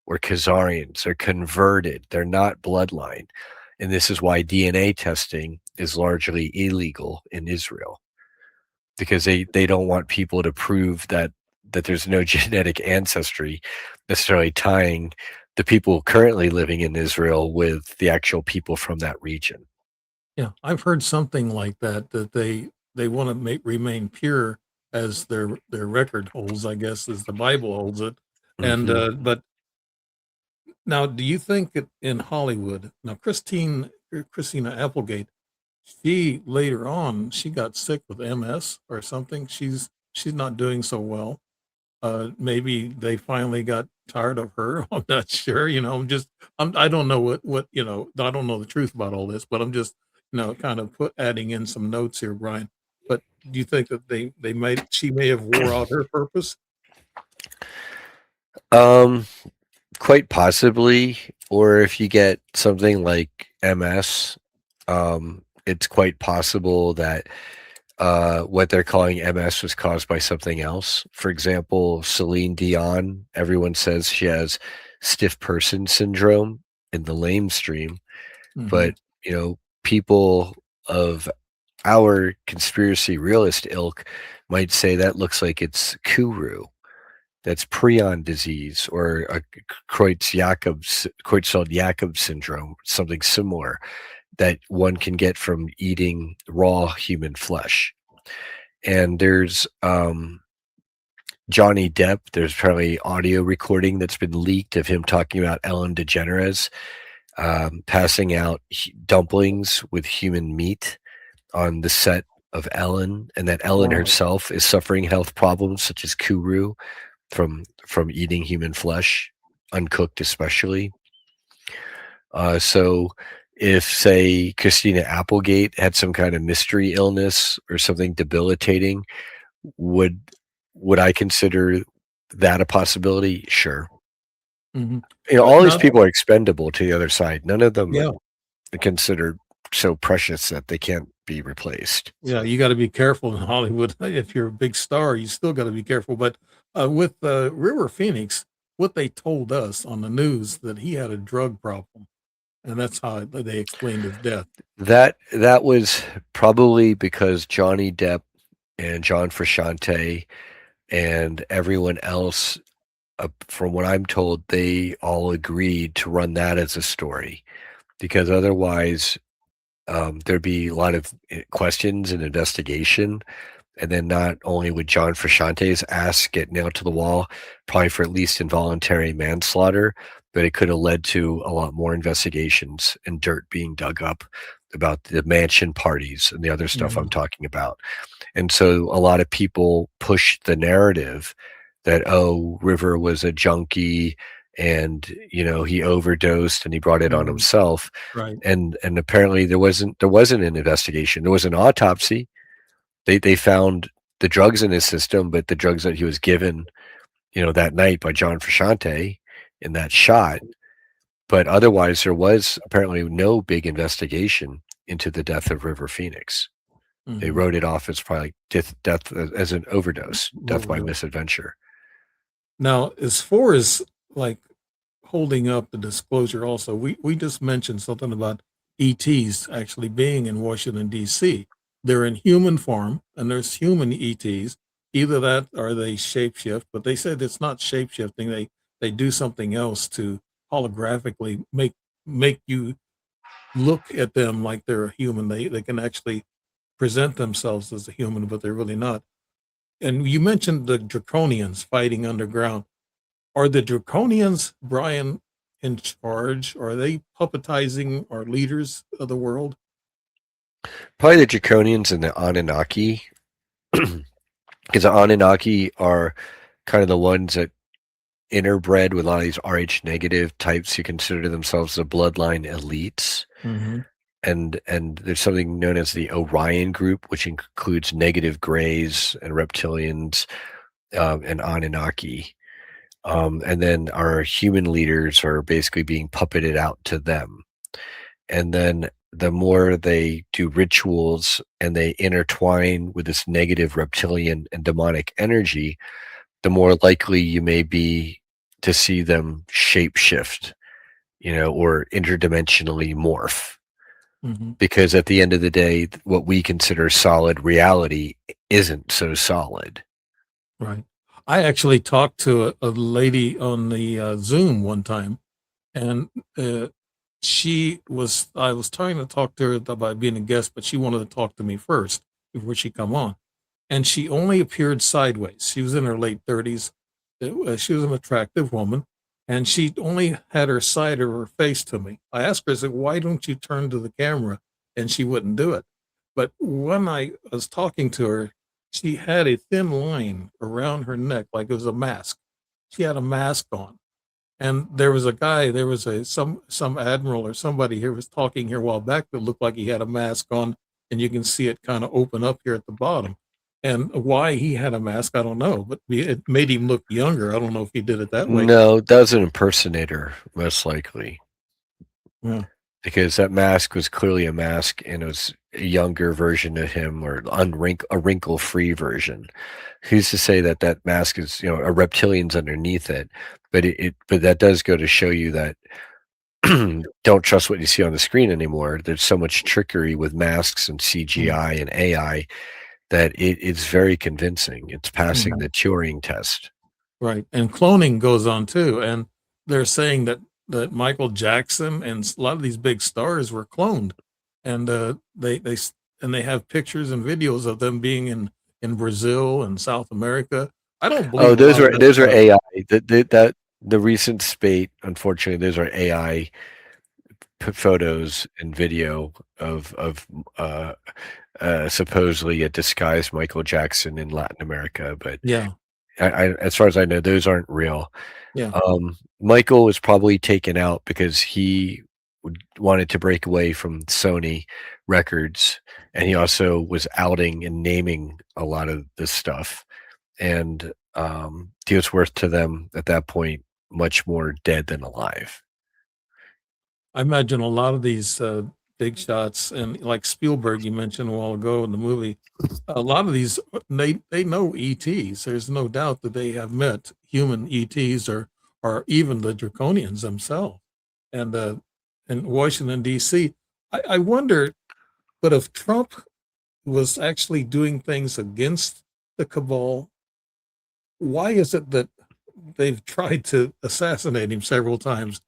or Khazarians. They're converted. They're not bloodline. And this is why DNA testing is largely illegal in Israel, because they don't want people to prove that there's no genetic ancestry necessarily tying the people currently living in Israel with the actual people from that region. Yeah, I've heard something like that, that they want to remain pure as their record holds, I guess, as the Bible holds it. And Mm-hmm. but now, do you think that in Hollywood, now Christina Applegate, she later on she got sick with MS or something. She's not doing so well. Maybe they finally got tired of her. I'm not sure. I don't know what I don't know the truth about all this, but I'm just kind of adding in some notes here, Brian. But do you think that she may have wore out her purpose? Um, Quite possibly, or if you get something like MS, it's quite possible that what they're calling MS was caused by something else. For example, Celine Dion, everyone says she has stiff person syndrome in the lamestream, Hmm. but people of our conspiracy realist ilk might say that looks like it's Kuru. That's prion disease or a Creutzfeldt-Jakob syndrome, something similar that one can get from eating raw human flesh. And there's Johnny Depp. There's apparently audio recording that's been leaked of him talking about Ellen DeGeneres passing out dumplings with human meat on the set of Ellen, and that Ellen Wow. herself is suffering health problems such as Kuru. from eating human flesh, uncooked especially. So if, say, Christina Applegate had some kind of mystery illness or something debilitating, would I consider that a possibility? Sure. Mhm. But All these not people are expendable to the other side. None of them yeah, are considered so precious that they can't be replaced. yeah, you gotta be careful in Hollywood. If you're a big star, you still gotta be careful, but, with, River Phoenix, what they told us on the news that he had a drug problem, and that's how they explained his death. That was probably because Johnny Depp and John Frusciante and everyone else, from what I'm told, they all agreed to run that as a story, because otherwise there'd be a lot of questions and investigation. And then not only would John Frusciante's ass get nailed to the wall, probably for at least involuntary manslaughter, but it could have led to a lot more investigations and dirt being dug up about the mansion parties and the other stuff I'm Mhm, talking about. And so a lot of people pushed the narrative that, oh, River was a junkie and, he overdosed and he brought it on mhm, himself. right, And apparently there wasn't an investigation. There was an autopsy. They found the drugs in his system, but the drugs that he was given, that night by John Frusciante in that shot. But otherwise, there was apparently no big investigation into the death of River Phoenix. They mhm, wrote it off as probably death as an overdose, death by overdose. misadventure. Now, as far as, like, holding up the disclosure also, we just mentioned something about ETs actually being in Washington, D.C. They're in human form, and there's human ETs. Either that or they shapeshift, but they said it's not shapeshifting. They do something else to holographically make you look at them like they're a human. They can actually present themselves as a human, but they're really not. And you mentioned the Draconians fighting underground. Are the Draconians, Brian, in charge? Are they puppetizing our leaders of the world? Probably the Draconians and the Anunnaki, because the Anunnaki are kind of the ones that interbred with a lot of these Rh negative types who consider themselves the bloodline elites. Mhm, And there's something known as the Orion group, which includes negative grays and reptilians, and Anunnaki. And then our human leaders are basically being puppeted out to them. And then the more they do rituals and they intertwine with this negative reptilian and demonic energy, the more likely you may be to see them shapeshift, or interdimensionally morph. mhm, Because at the end of the day, what we consider solid reality isn't so solid. right. I actually talked to a lady on the, Zoom one time, and, I was trying to talk to her about being a guest, but she wanted to talk to me first before she come on. And she only appeared sideways. She was in her late 30s. She was an attractive woman, and she only had her side of her face to me. I asked her, I said, "Why don't you turn to the camera?" And she wouldn't do it. But when I was talking to her, she had a thin line around her neck, like it was a mask. She had a mask on. And there was a guy, there was some admiral or somebody here was talking here a while back that looked like he had a mask on, and you can see it kind of open up here at the bottom. And why he had a mask, I don't know, but it made him look younger. I don't know if he did it that way. No, that was an impersonator, most likely, Yeah. because that mask was clearly a mask and it was a younger version of him, or a wrinkle-free version. Who's to say that that mask is, a reptilian's underneath it? But that does go to show you that don't trust what you see on the screen anymore. There's so much trickery with masks and Mm, CGI and AI that it's very convincing. It's passing mhm. the Turing test. Right. And cloning goes on too. And they're saying that Michael Jackson and a lot of these big stars were cloned. And they have pictures and videos of them being in Brazil and South America. I don't Oh, believe a lot of that those are stuff. AI. The recent spate, unfortunately, those are AI photos and video of uh, supposedly a disguised Michael Jackson in Latin America. But Yeah. as far as I know, those aren't real. Yeah. Michael was probably taken out because he wanted to break away from Sony Records, and he also was outing and naming a lot of this stuff. And he was worth to them at that point much more dead than alive. I imagine a lot of these big shots, and like Spielberg, you mentioned a while ago in the movie, a lot of these they know ETs. There's no doubt that they have met human ETs or even the Draconians themselves. And in Washington D.C., I wonder, but if Trump was actually doing things against the cabal, why is it that they've tried to assassinate him several times,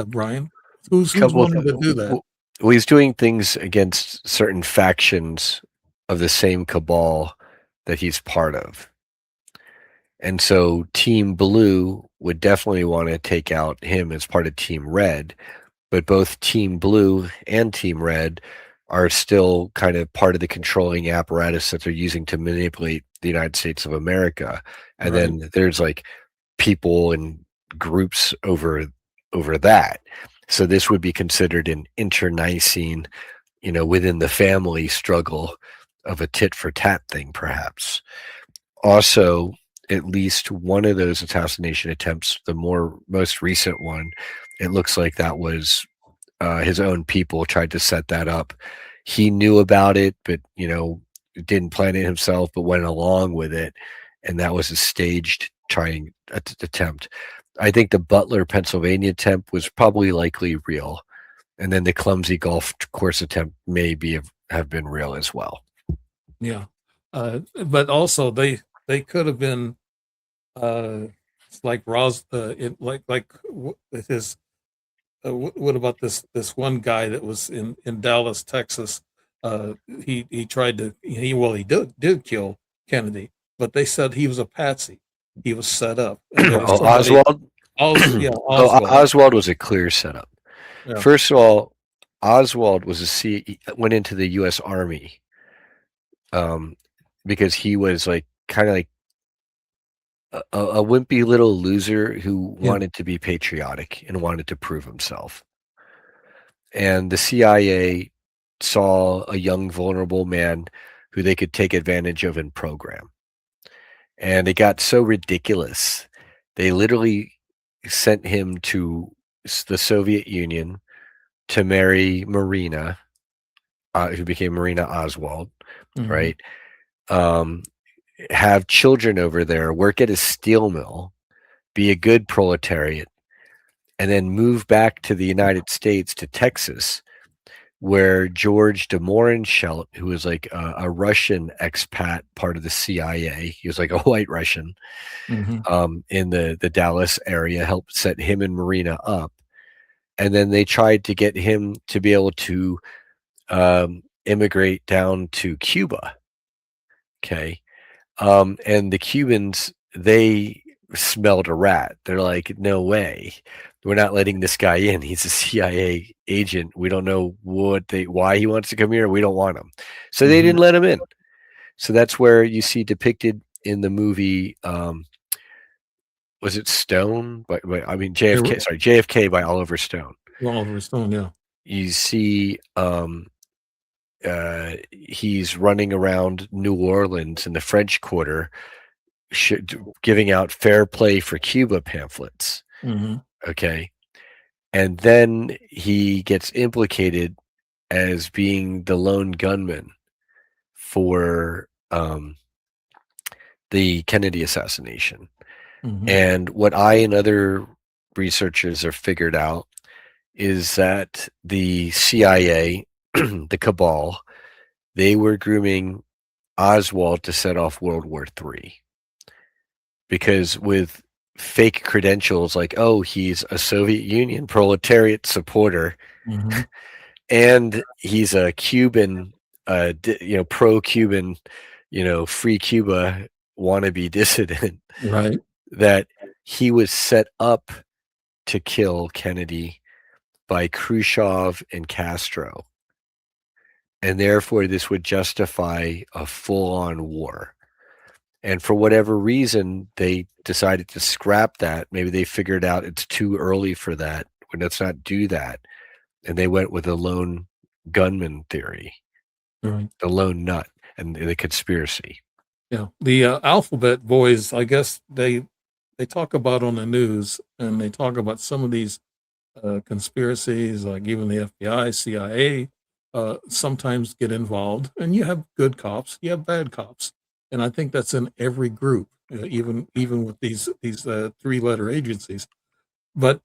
Brian? Who's Couple of, willing to do that? well, he's doing things against certain factions of the same cabal that he's part of. And so Team Blue would definitely want to take out him as part of Team Red, but both Team Blue and Team Red are still kind of part of the controlling apparatus that they're using to manipulate the United States of America. And Right. then there's like people and groups over that. So this would be considered an internecine, within the family struggle of a tit for tat thing, perhaps. Also, at least one of those assassination attempts, the most recent one, it looks like that was his own people tried to set that up. He knew about it, but didn't plan it himself, but went along with it, and that was a staged trying attempt. I think the Butler, Pennsylvania attempt was probably likely real, and then the clumsy golf course attempt may have been real as well. Yeah. But also they could have been like Ross his what about this one guy that was in Dallas, Texas? He tried to he did kill Kennedy, but they said he was a patsy. He was set up, and there was Oh, somebody. Oswald? Yeah, Oh, Oswald. Oswald was a clear setup. Yeah. First of all, Oswald went into the U.S. Army because he was like kind of like a wimpy little loser who Yeah. wanted to be patriotic and wanted to prove himself. And the CIA saw a young, vulnerable man who they could take advantage of and program. And it got so ridiculous. They literally sent him to the Soviet Union to marry Marina, who became Marina Oswald, right? Have children over there, work at a steel mill, be a good proletariat, and then move back to the United States, to Texas, where George de Mohrenschelt, who was like a Russian expat, part of the CIA, he was like a white Russian, in the Dallas area, helped set him and Marina up. And then they tried to get him to be able to immigrate down to Cuba. Okay. And the Cubans, they smelled a rat. They're like, no way. We're not letting this guy in. He's a CIA agent. We don't know why he wants to come here. We don't want him. So they didn't let him in. So that's where you see depicted in the movie, was it Stone? JFK. Sorry, JFK by Oliver Stone. Oliver Stone, yeah. You see he's running around New Orleans in the French Quarter giving out fair play for Cuba pamphlets. Okay. And then he gets implicated as being the lone gunman for the Kennedy assassination. And what I and other researchers have figured out is that the CIA, the Cabal, they were grooming Oswald to set off World War III. Because with fake credentials like, oh, he's a Soviet Union proletariat supporter, and he's a Cuban, pro-Cuban, free Cuba wannabe dissident, right? That he was set up to kill Kennedy by Khrushchev and Castro. And therefore, this would justify a full-on war. And for whatever reason, they decided to scrap that. Maybe they figured out it's too early for that. Let's not do that. And they went with a lone gunman theory, Right. the lone nut, and the conspiracy. Yeah. The alphabet boys, I guess they talk about on the news, and they talk about some of these conspiracies, like even the FBI, CIA, sometimes get involved. And you have good cops, you have bad cops, and I think that's in every group, even with these three-letter agencies. But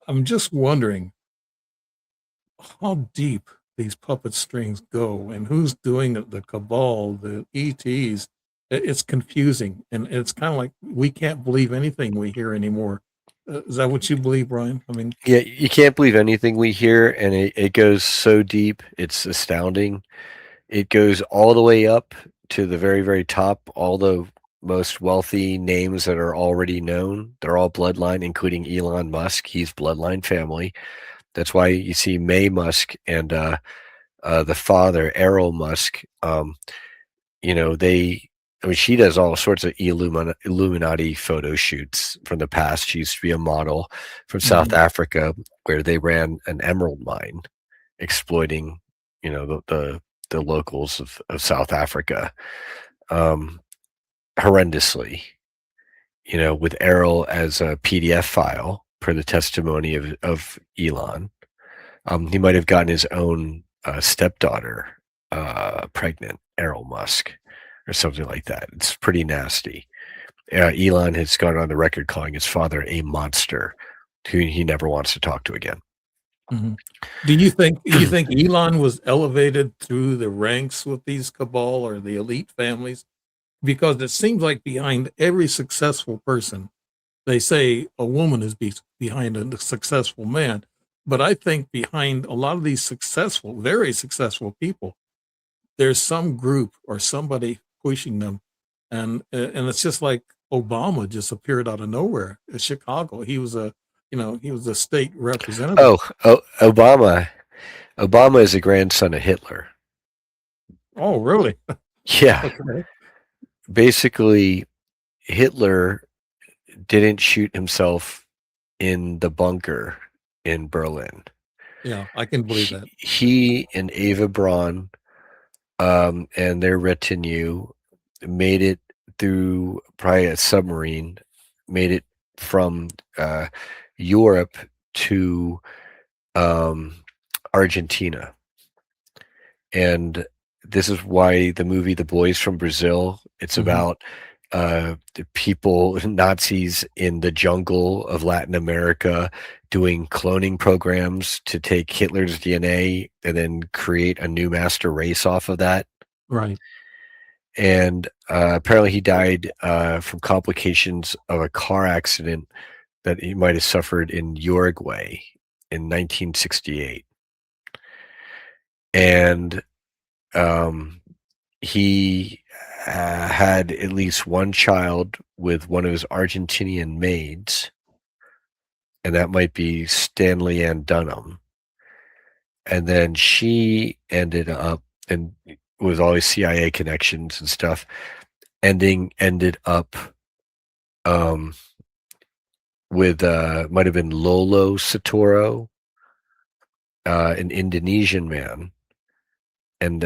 I'm just wondering how deep these puppet strings go, and who's doing it, the cabal, the ETs. It's confusing, and it's kind of like we can't believe anything we hear anymore. Is that what you believe, Brian? I mean, Yeah, you can't believe anything we hear, and it goes so deep. It's astounding. It goes all the way up to the very, very top, all the most wealthy names that are already known. They're all bloodline, including Elon Musk. He's bloodline family. That's why you see May Musk and the father, Errol Musk. I mean, she does all sorts of Illuminati photo shoots from the past. She used to be a model from South mhm, Africa, where they ran an emerald mine, exploiting, the locals of South Africa, um, horrendously. With Errol as a PDF file per the testimony of Elon. He might have gotten his own stepdaughter pregnant, Errol Musk, or something like that. It's pretty nasty. Elon has gone on the record calling his father a monster who he never wants to talk to again. mhm. Do you think Elon was elevated through the ranks with these cabal or the elite families? Because it seems like behind every successful person, they say a woman is behind a successful man. But I think behind a lot of these successful, very successful people, there's some group or somebody pushing them, and it's just like Obama just appeared out of nowhere in Chicago. He was a state representative. Oh, Obama. Obama is a grandson of Hitler. Oh, really? Yeah, Okay. basically, Hitler didn't shoot himself in the bunker in Berlin. Yeah, I can believe that. He and Eva Braun and their retinue made it through probably a submarine, made it from Europe to um, Argentina. And this is why the movie The Boys from Brazil, it's Mhm. about the people, Nazis in the jungle of Latin America doing cloning programs to take Hitler's DNA and then create a new master race off of that. Right. And apparently he died from complications of a car accident that he might have suffered in Uruguay in 1968. And um, he had at least one child with one of his Argentinian maids, and that might be Stanley Ann Dunham. And then she ended up, and with all his CIA connections and stuff, ended up um, with might have been Lolo Satoro, an Indonesian man, and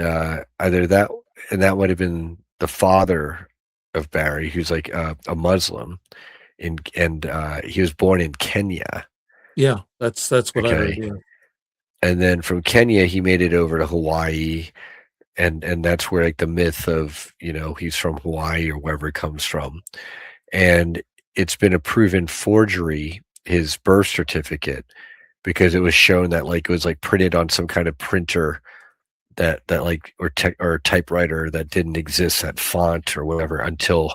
either that, and that might have been the father of Barry, who's like a Muslim, and he was born in Kenya. Yeah, that's what I heard. Okay, Yeah. and then from Kenya he made it over to Hawaii, and that's where like the myth of he's from Hawaii or wherever it comes from, and it's been a proven forgery, his birth certificate, because it was shown that like it was like printed on some kind of printer that like or typewriter that didn't exist, that font or whatever, until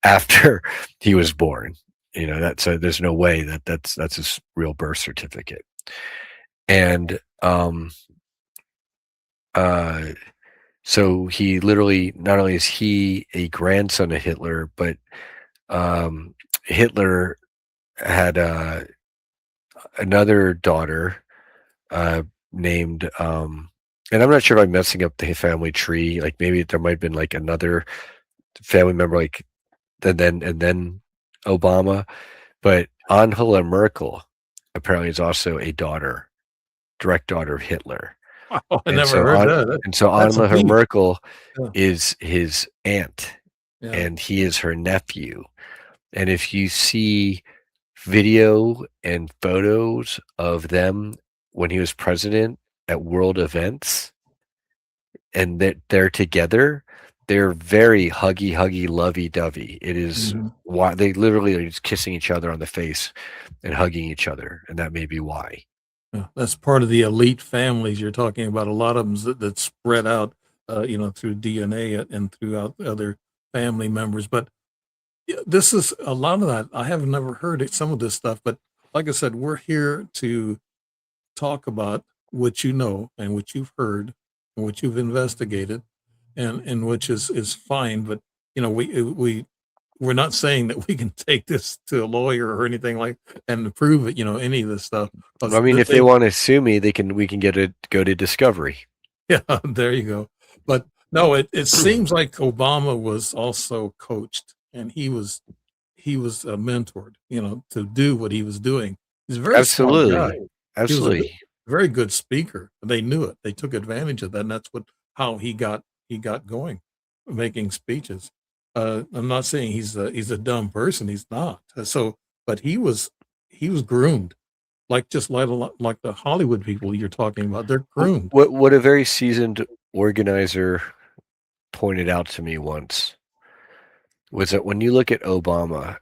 after he was born. That's there's no way that's his real birth certificate. And uh so he literally, not only is he a grandson of Hitler, but Hitler had another daughter named and I'm not sure if I'm messing up the family tree. Like maybe there might have been like another family member, like and then Obama. But Angela Merkel apparently is also a direct daughter of Hitler. Oh, I And never so heard on that. and so That's Angela deep. Merkel Yeah, is his aunt, yeah. and he is her nephew. And if you see video and photos of them when he was president at world events, and that they're together, they're very huggy, lovey-dovey. It is Mhm. why they literally are just kissing each other on the face and hugging each other, and that may be why. Yeah, that's part of the elite families you're talking about. A lot of them that spread out, through DNA and throughout other family members. But yeah, this is a lot of that. I have never heard some of this stuff, but like I said, we're here to talk about what you know and what you've heard and what you've investigated, and which is fine. But we're not saying that we can take this to a lawyer or anything like and prove it. Any of this stuff I because mean, if they they want to sue me, we can go to discovery. yeah, there you go. But no, it seems like Obama was also coached and he was mentored, to do what he was doing. He's a very smart guy. Absolutely. He was a Absolutely. very good speaker. They knew it. They took advantage of that, and that's how he got going, making speeches. I'm not saying he's a dumb person. He's not. But he was groomed, like the Hollywood people you're talking about. They're groomed. What a very seasoned organizer pointed out to me once was that when you look at Obama,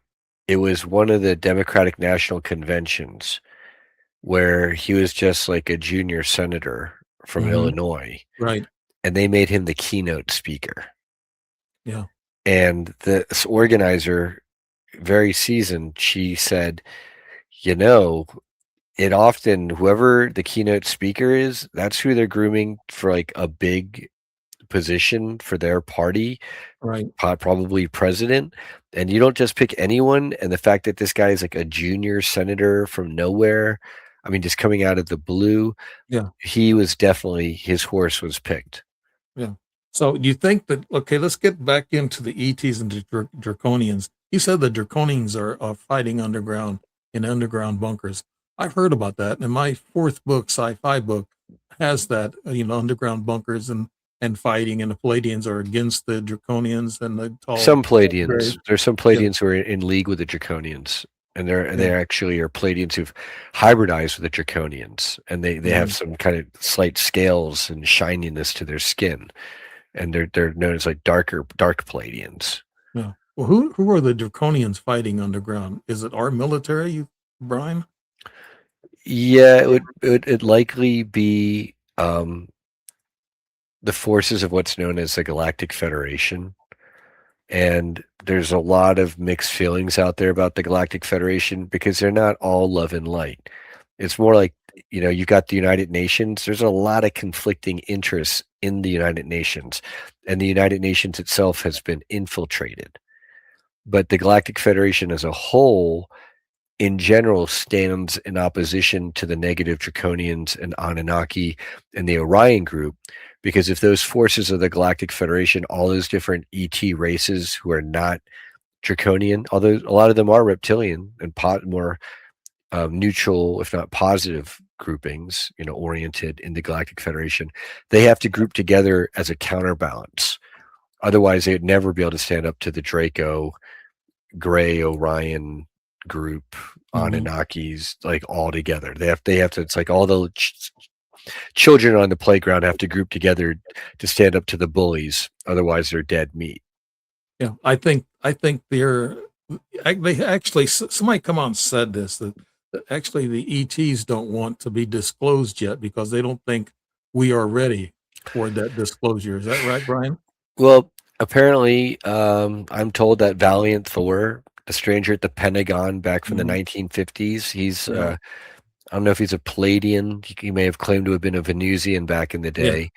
it was one of the Democratic National Conventions where he was just like a junior senator from Mhm. Illinois, Right. and they made him the keynote speaker. Yeah. And this organizer, very seasoned, she said, it often, whoever the keynote speaker is, that's who they're grooming for like a big position for their party, Right. probably president. And you don't just pick anyone. And the fact that this guy is like a junior senator from nowhere, I mean, just coming out of the blue, Yeah. his horse was picked. Yeah. So do you think that, okay, let's get back into the ETs and the Draconians. You said the Draconians are fighting underground in underground bunkers. I've heard about that. And my fourth book, sci-fi book, has that, underground bunkers and fighting, and the Palladians are against the Draconians and the tall. Some Palladians, Very, there's some yeah, Palladians who are in league with the Draconians. And yeah. they actually are Palladians who've hybridized with the Draconians, and they have Mhm. some kind of slight scales and shininess to their skin, and they're known as like dark Palladians. Yeah. Well, who are the Draconians fighting underground? Is it our military, Brian? Yeah, it'd likely be the forces of what's known as the Galactic Federation. And there's a lot of mixed feelings out there about the Galactic Federation because they're not all love and light. It's more like, you've got the United Nations. There's a lot of conflicting interests in the United Nations, and the United Nations itself has been infiltrated. But the Galactic Federation as a whole, in general, stands in opposition to the negative Draconians and Anunnaki and the Orion group, because if those forces of the Galactic Federation, all those different ET races who are not Draconian, although a lot of them are reptilian and more neutral, if not positive groupings, oriented in the Galactic Federation, they have to group together as a counterbalance. Otherwise, they'd never be able to stand up to the Draco, Gray, Orion group, Hmm. Anunnakis, like all together. They have to. It's like all the children on the playground have to group together to stand up to the bullies. Otherwise, they're dead meat. Yeah, I think they actually somebody come on and said this that actually the ETs don't want to be disclosed yet because they don't think we are ready for that disclosure. Is that right, Brian? Well, apparently, I'm told that Valiant Thor, the stranger at the Pentagon back from the Mhm. 1950s, he's Yeah, I don't know if he's a Palladian. He may have claimed to have been a Venusian back in the yeah, day.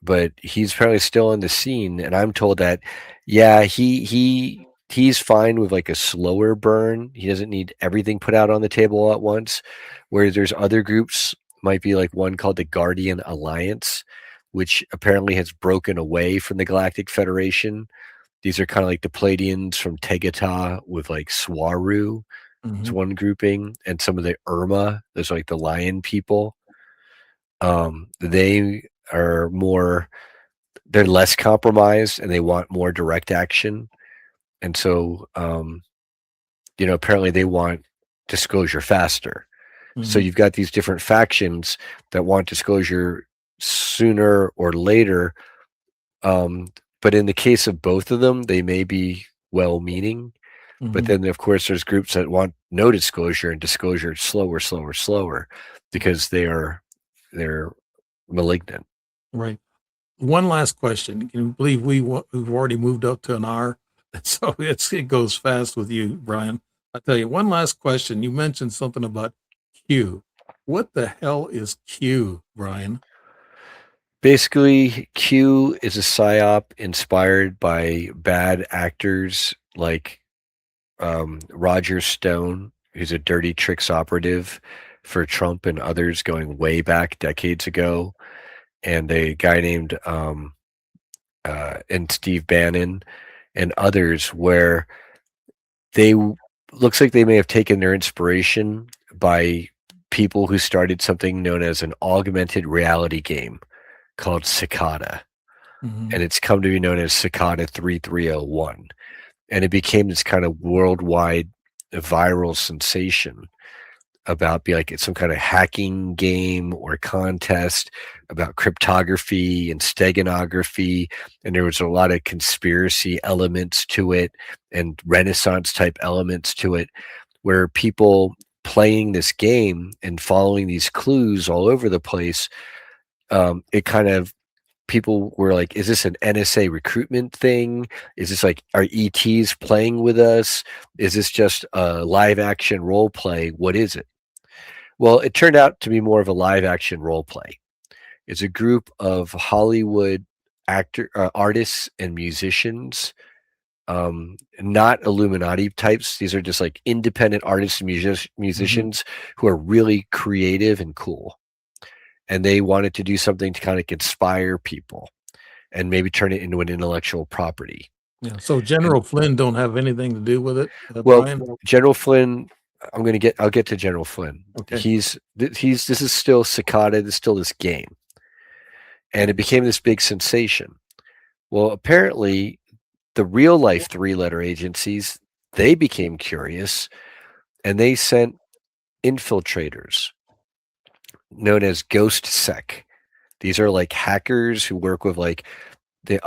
But he's apparently still on the scene, and I'm told that, yeah, he's fine with like a slower burn. He doesn't need everything put out on the table all at once. Whereas there's other groups, might be like one called the Guardian Alliance, which apparently has broken away from the Galactic Federation, These are kind of like the Palladians from Tegata with like Swaru. It's Mm-hmm. one grouping, and some of the Irma, those are like the lion people. They are more, they're less compromised and they want more direct action. And so, apparently they want disclosure faster. So Mm-hmm. you've got these different factions that want disclosure sooner or later. But in the case of both of them, they may be well-meaning. But Mm-hmm. then, of course, there's groups that want no disclosure and disclosure slower, because they're malignant. Right. One last question. Can you believe we've already moved up to an hour? So it goes fast with you, Brian. I tell you, one last question. You mentioned something about Q. What the hell is Q, Brian? Basically, Q is a psyop inspired by bad actors like Roger Stone, who's a dirty tricks operative for Trump and others going way back decades ago, and a guy named and Steve Bannon and others, where they looks like they may have taken their inspiration by people who started something known as an augmented reality game called Cicada, Mm-hmm. and it's come to be known as Cicada 3301, and it became this kind of worldwide viral sensation about be like it's some kind of hacking game or contest about cryptography and steganography, and there was a lot of conspiracy elements to it and Renaissance type elements to it, where people playing this game and following these clues all over the place, it kind of people were like, is this an NSA recruitment thing? Is this like, are ETs playing with us? Is this just a live action role play? What is it? Well, it turned out to be more of a live action role play. It's a group of Hollywood artists and musicians, not Illuminati types. These are just like independent artists and Mm-hmm. musicians who are really creative and cool. And they wanted to do something to kind of inspire people and maybe turn it into an intellectual property. Yeah. So And General Flynn don't have anything to do with it, well, Brian? General Flynn, I'll get to General Flynn. Okay. This is still Cicada, this is still this game. And it became this big sensation. Well, apparently the real life three-letter agencies, they became curious and they sent infiltrators known as Ghost Sec. These are like hackers who work with like the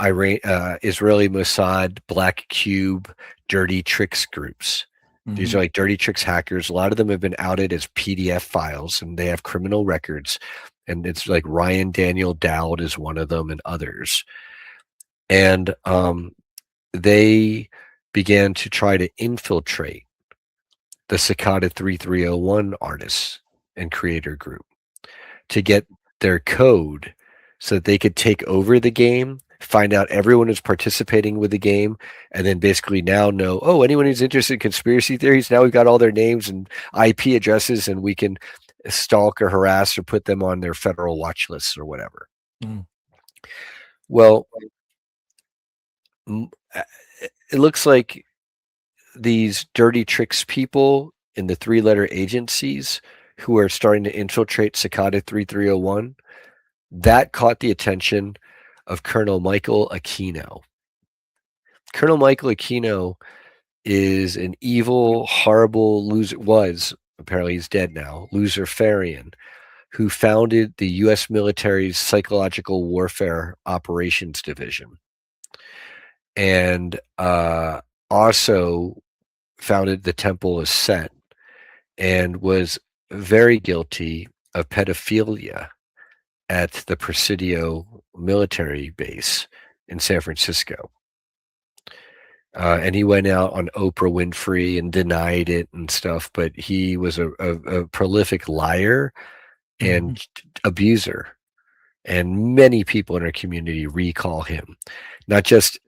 Israeli Mossad, Black Cube, Dirty Tricks groups. These Mm-hmm. are like Dirty Tricks hackers. A lot of them have been outed as PDF files, and they have criminal records. And it's like Ryan Daniel Dowd is one of them, and others. And they began to try to infiltrate the Cicada 3301 artists and creator group to get their code so that they could take over the game, find out everyone who's participating with the game, and then basically now know, oh, anyone who's interested in conspiracy theories, now we've got all their names and IP addresses, and we can stalk or harass or put them on their federal watch lists or whatever. Mm-hmm. Well, it looks like these dirty tricks people in the three-letter agencies who are starting to infiltrate Cicada 3301, that caught the attention of Colonel Michael Aquino. Colonel Michael Aquino is an evil, horrible loser, apparently he's dead now, Luciferian, who founded the U.S. military's Psychological Warfare Operations Division, and also founded the Temple of Set, and was very guilty of pedophilia at the Presidio military base in San Francisco. And he went out on Oprah Winfrey and denied it and stuff, but he was a prolific liar Mm-hmm. and abuser. And many people in our community recall him, not just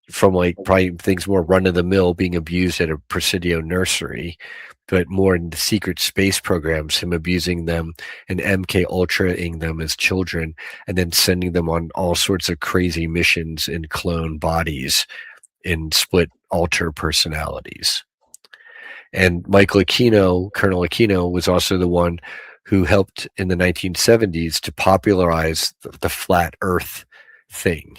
from like probably things more run of the mill being abused at a Presidio nursery, but more in the secret space programs, him abusing them and MK Ultra-ing them as children and then sending them on all sorts of crazy missions in clone bodies in split alter personalities. And Michael Aquino, Colonel Aquino, was also the one who helped in the 1970s to popularize the flat Earth thing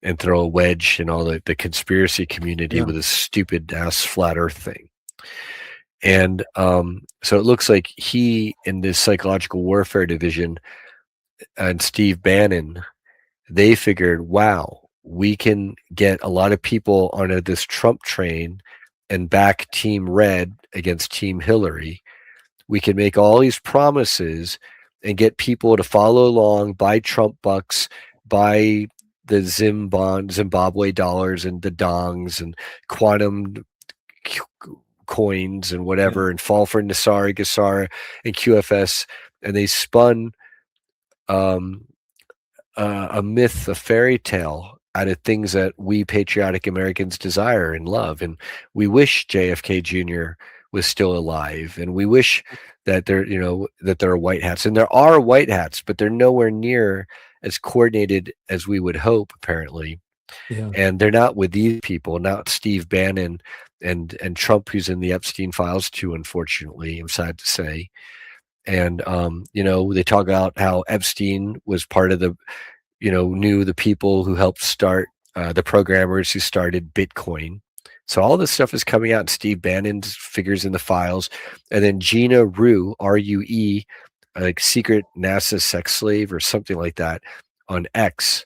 and throw a wedge in all the conspiracy community with this stupid ass flat Earth thing. And so it looks like he, in this psychological warfare division, and Steve Bannon, they figured, wow, we can get a lot of people onto this Trump train and back Team Red against Team Hillary. We can make all these promises and get people to follow along, buy Trump bucks, buy the Zimbabwe dollars and the dongs and quantum coins and whatever, and fall for Nasari, Gassara, and QFS. And they spun a myth, a fairy tale out of things that we patriotic Americans desire and love. And we wish JFK Jr. was still alive, and we wish that there are white hats, and there are white hats, but they're nowhere near as coordinated as we would hope, apparently. And they're not with these people, not Steve Bannon and Trump, who's in the Epstein files too, unfortunately, I'm sad to say. And they talk about how Epstein was part of the, knew the people who helped start the programmers who started Bitcoin. So all this stuff is coming out. Steve Bannon's figures in the files, and then Gina Rue, R-U-E, like secret NASA sex slave or something like that, on X.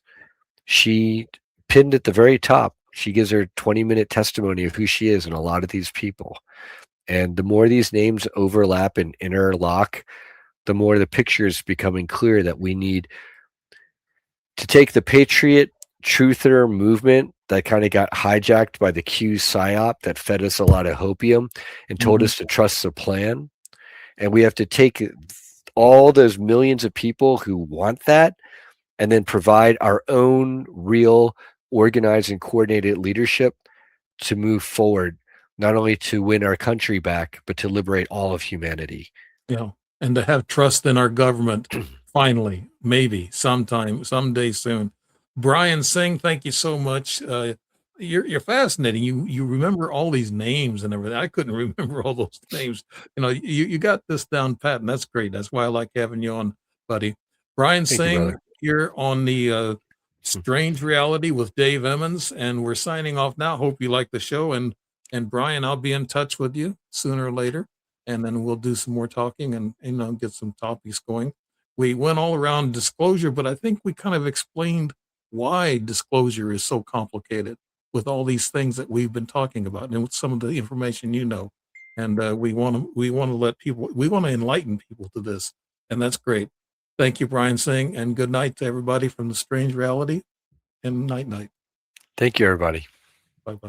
She pinned at the very top. She gives her 20-minute testimony of who she is and a lot of these people. And the more these names overlap and interlock, the more the picture is becoming clear that we need to take the patriot truther movement that kind of got hijacked by the Q psyop that fed us a lot of hopium and told us to trust the plan. And we have to take all those millions of people who want that and then provide our own real organized and coordinated leadership to move forward, not only to win our country back, but to liberate all of humanity. Yeah. And to have trust in our government, finally, maybe someday soon. Brian Tseng, thank you so much. You're fascinating. You remember all these names and everything. I couldn't remember all those names. You got this down pat, and that's great. That's why I like having you on, buddy. Brian Tseng here on the Strange Reality with Dave Emmons, and we're signing off now. Hope you like the show, and Brian, I'll be in touch with you sooner or later, and then we'll do some more talking and get some topics going. We went all around disclosure, but I think we kind of explained why disclosure is so complicated with all these things that we've been talking about and with some of the information and we want to enlighten people to this, and that's great. Thank you, Brian Tseng, and good night to everybody from the Strange Reality, and night. Thank you, everybody. Bye-bye.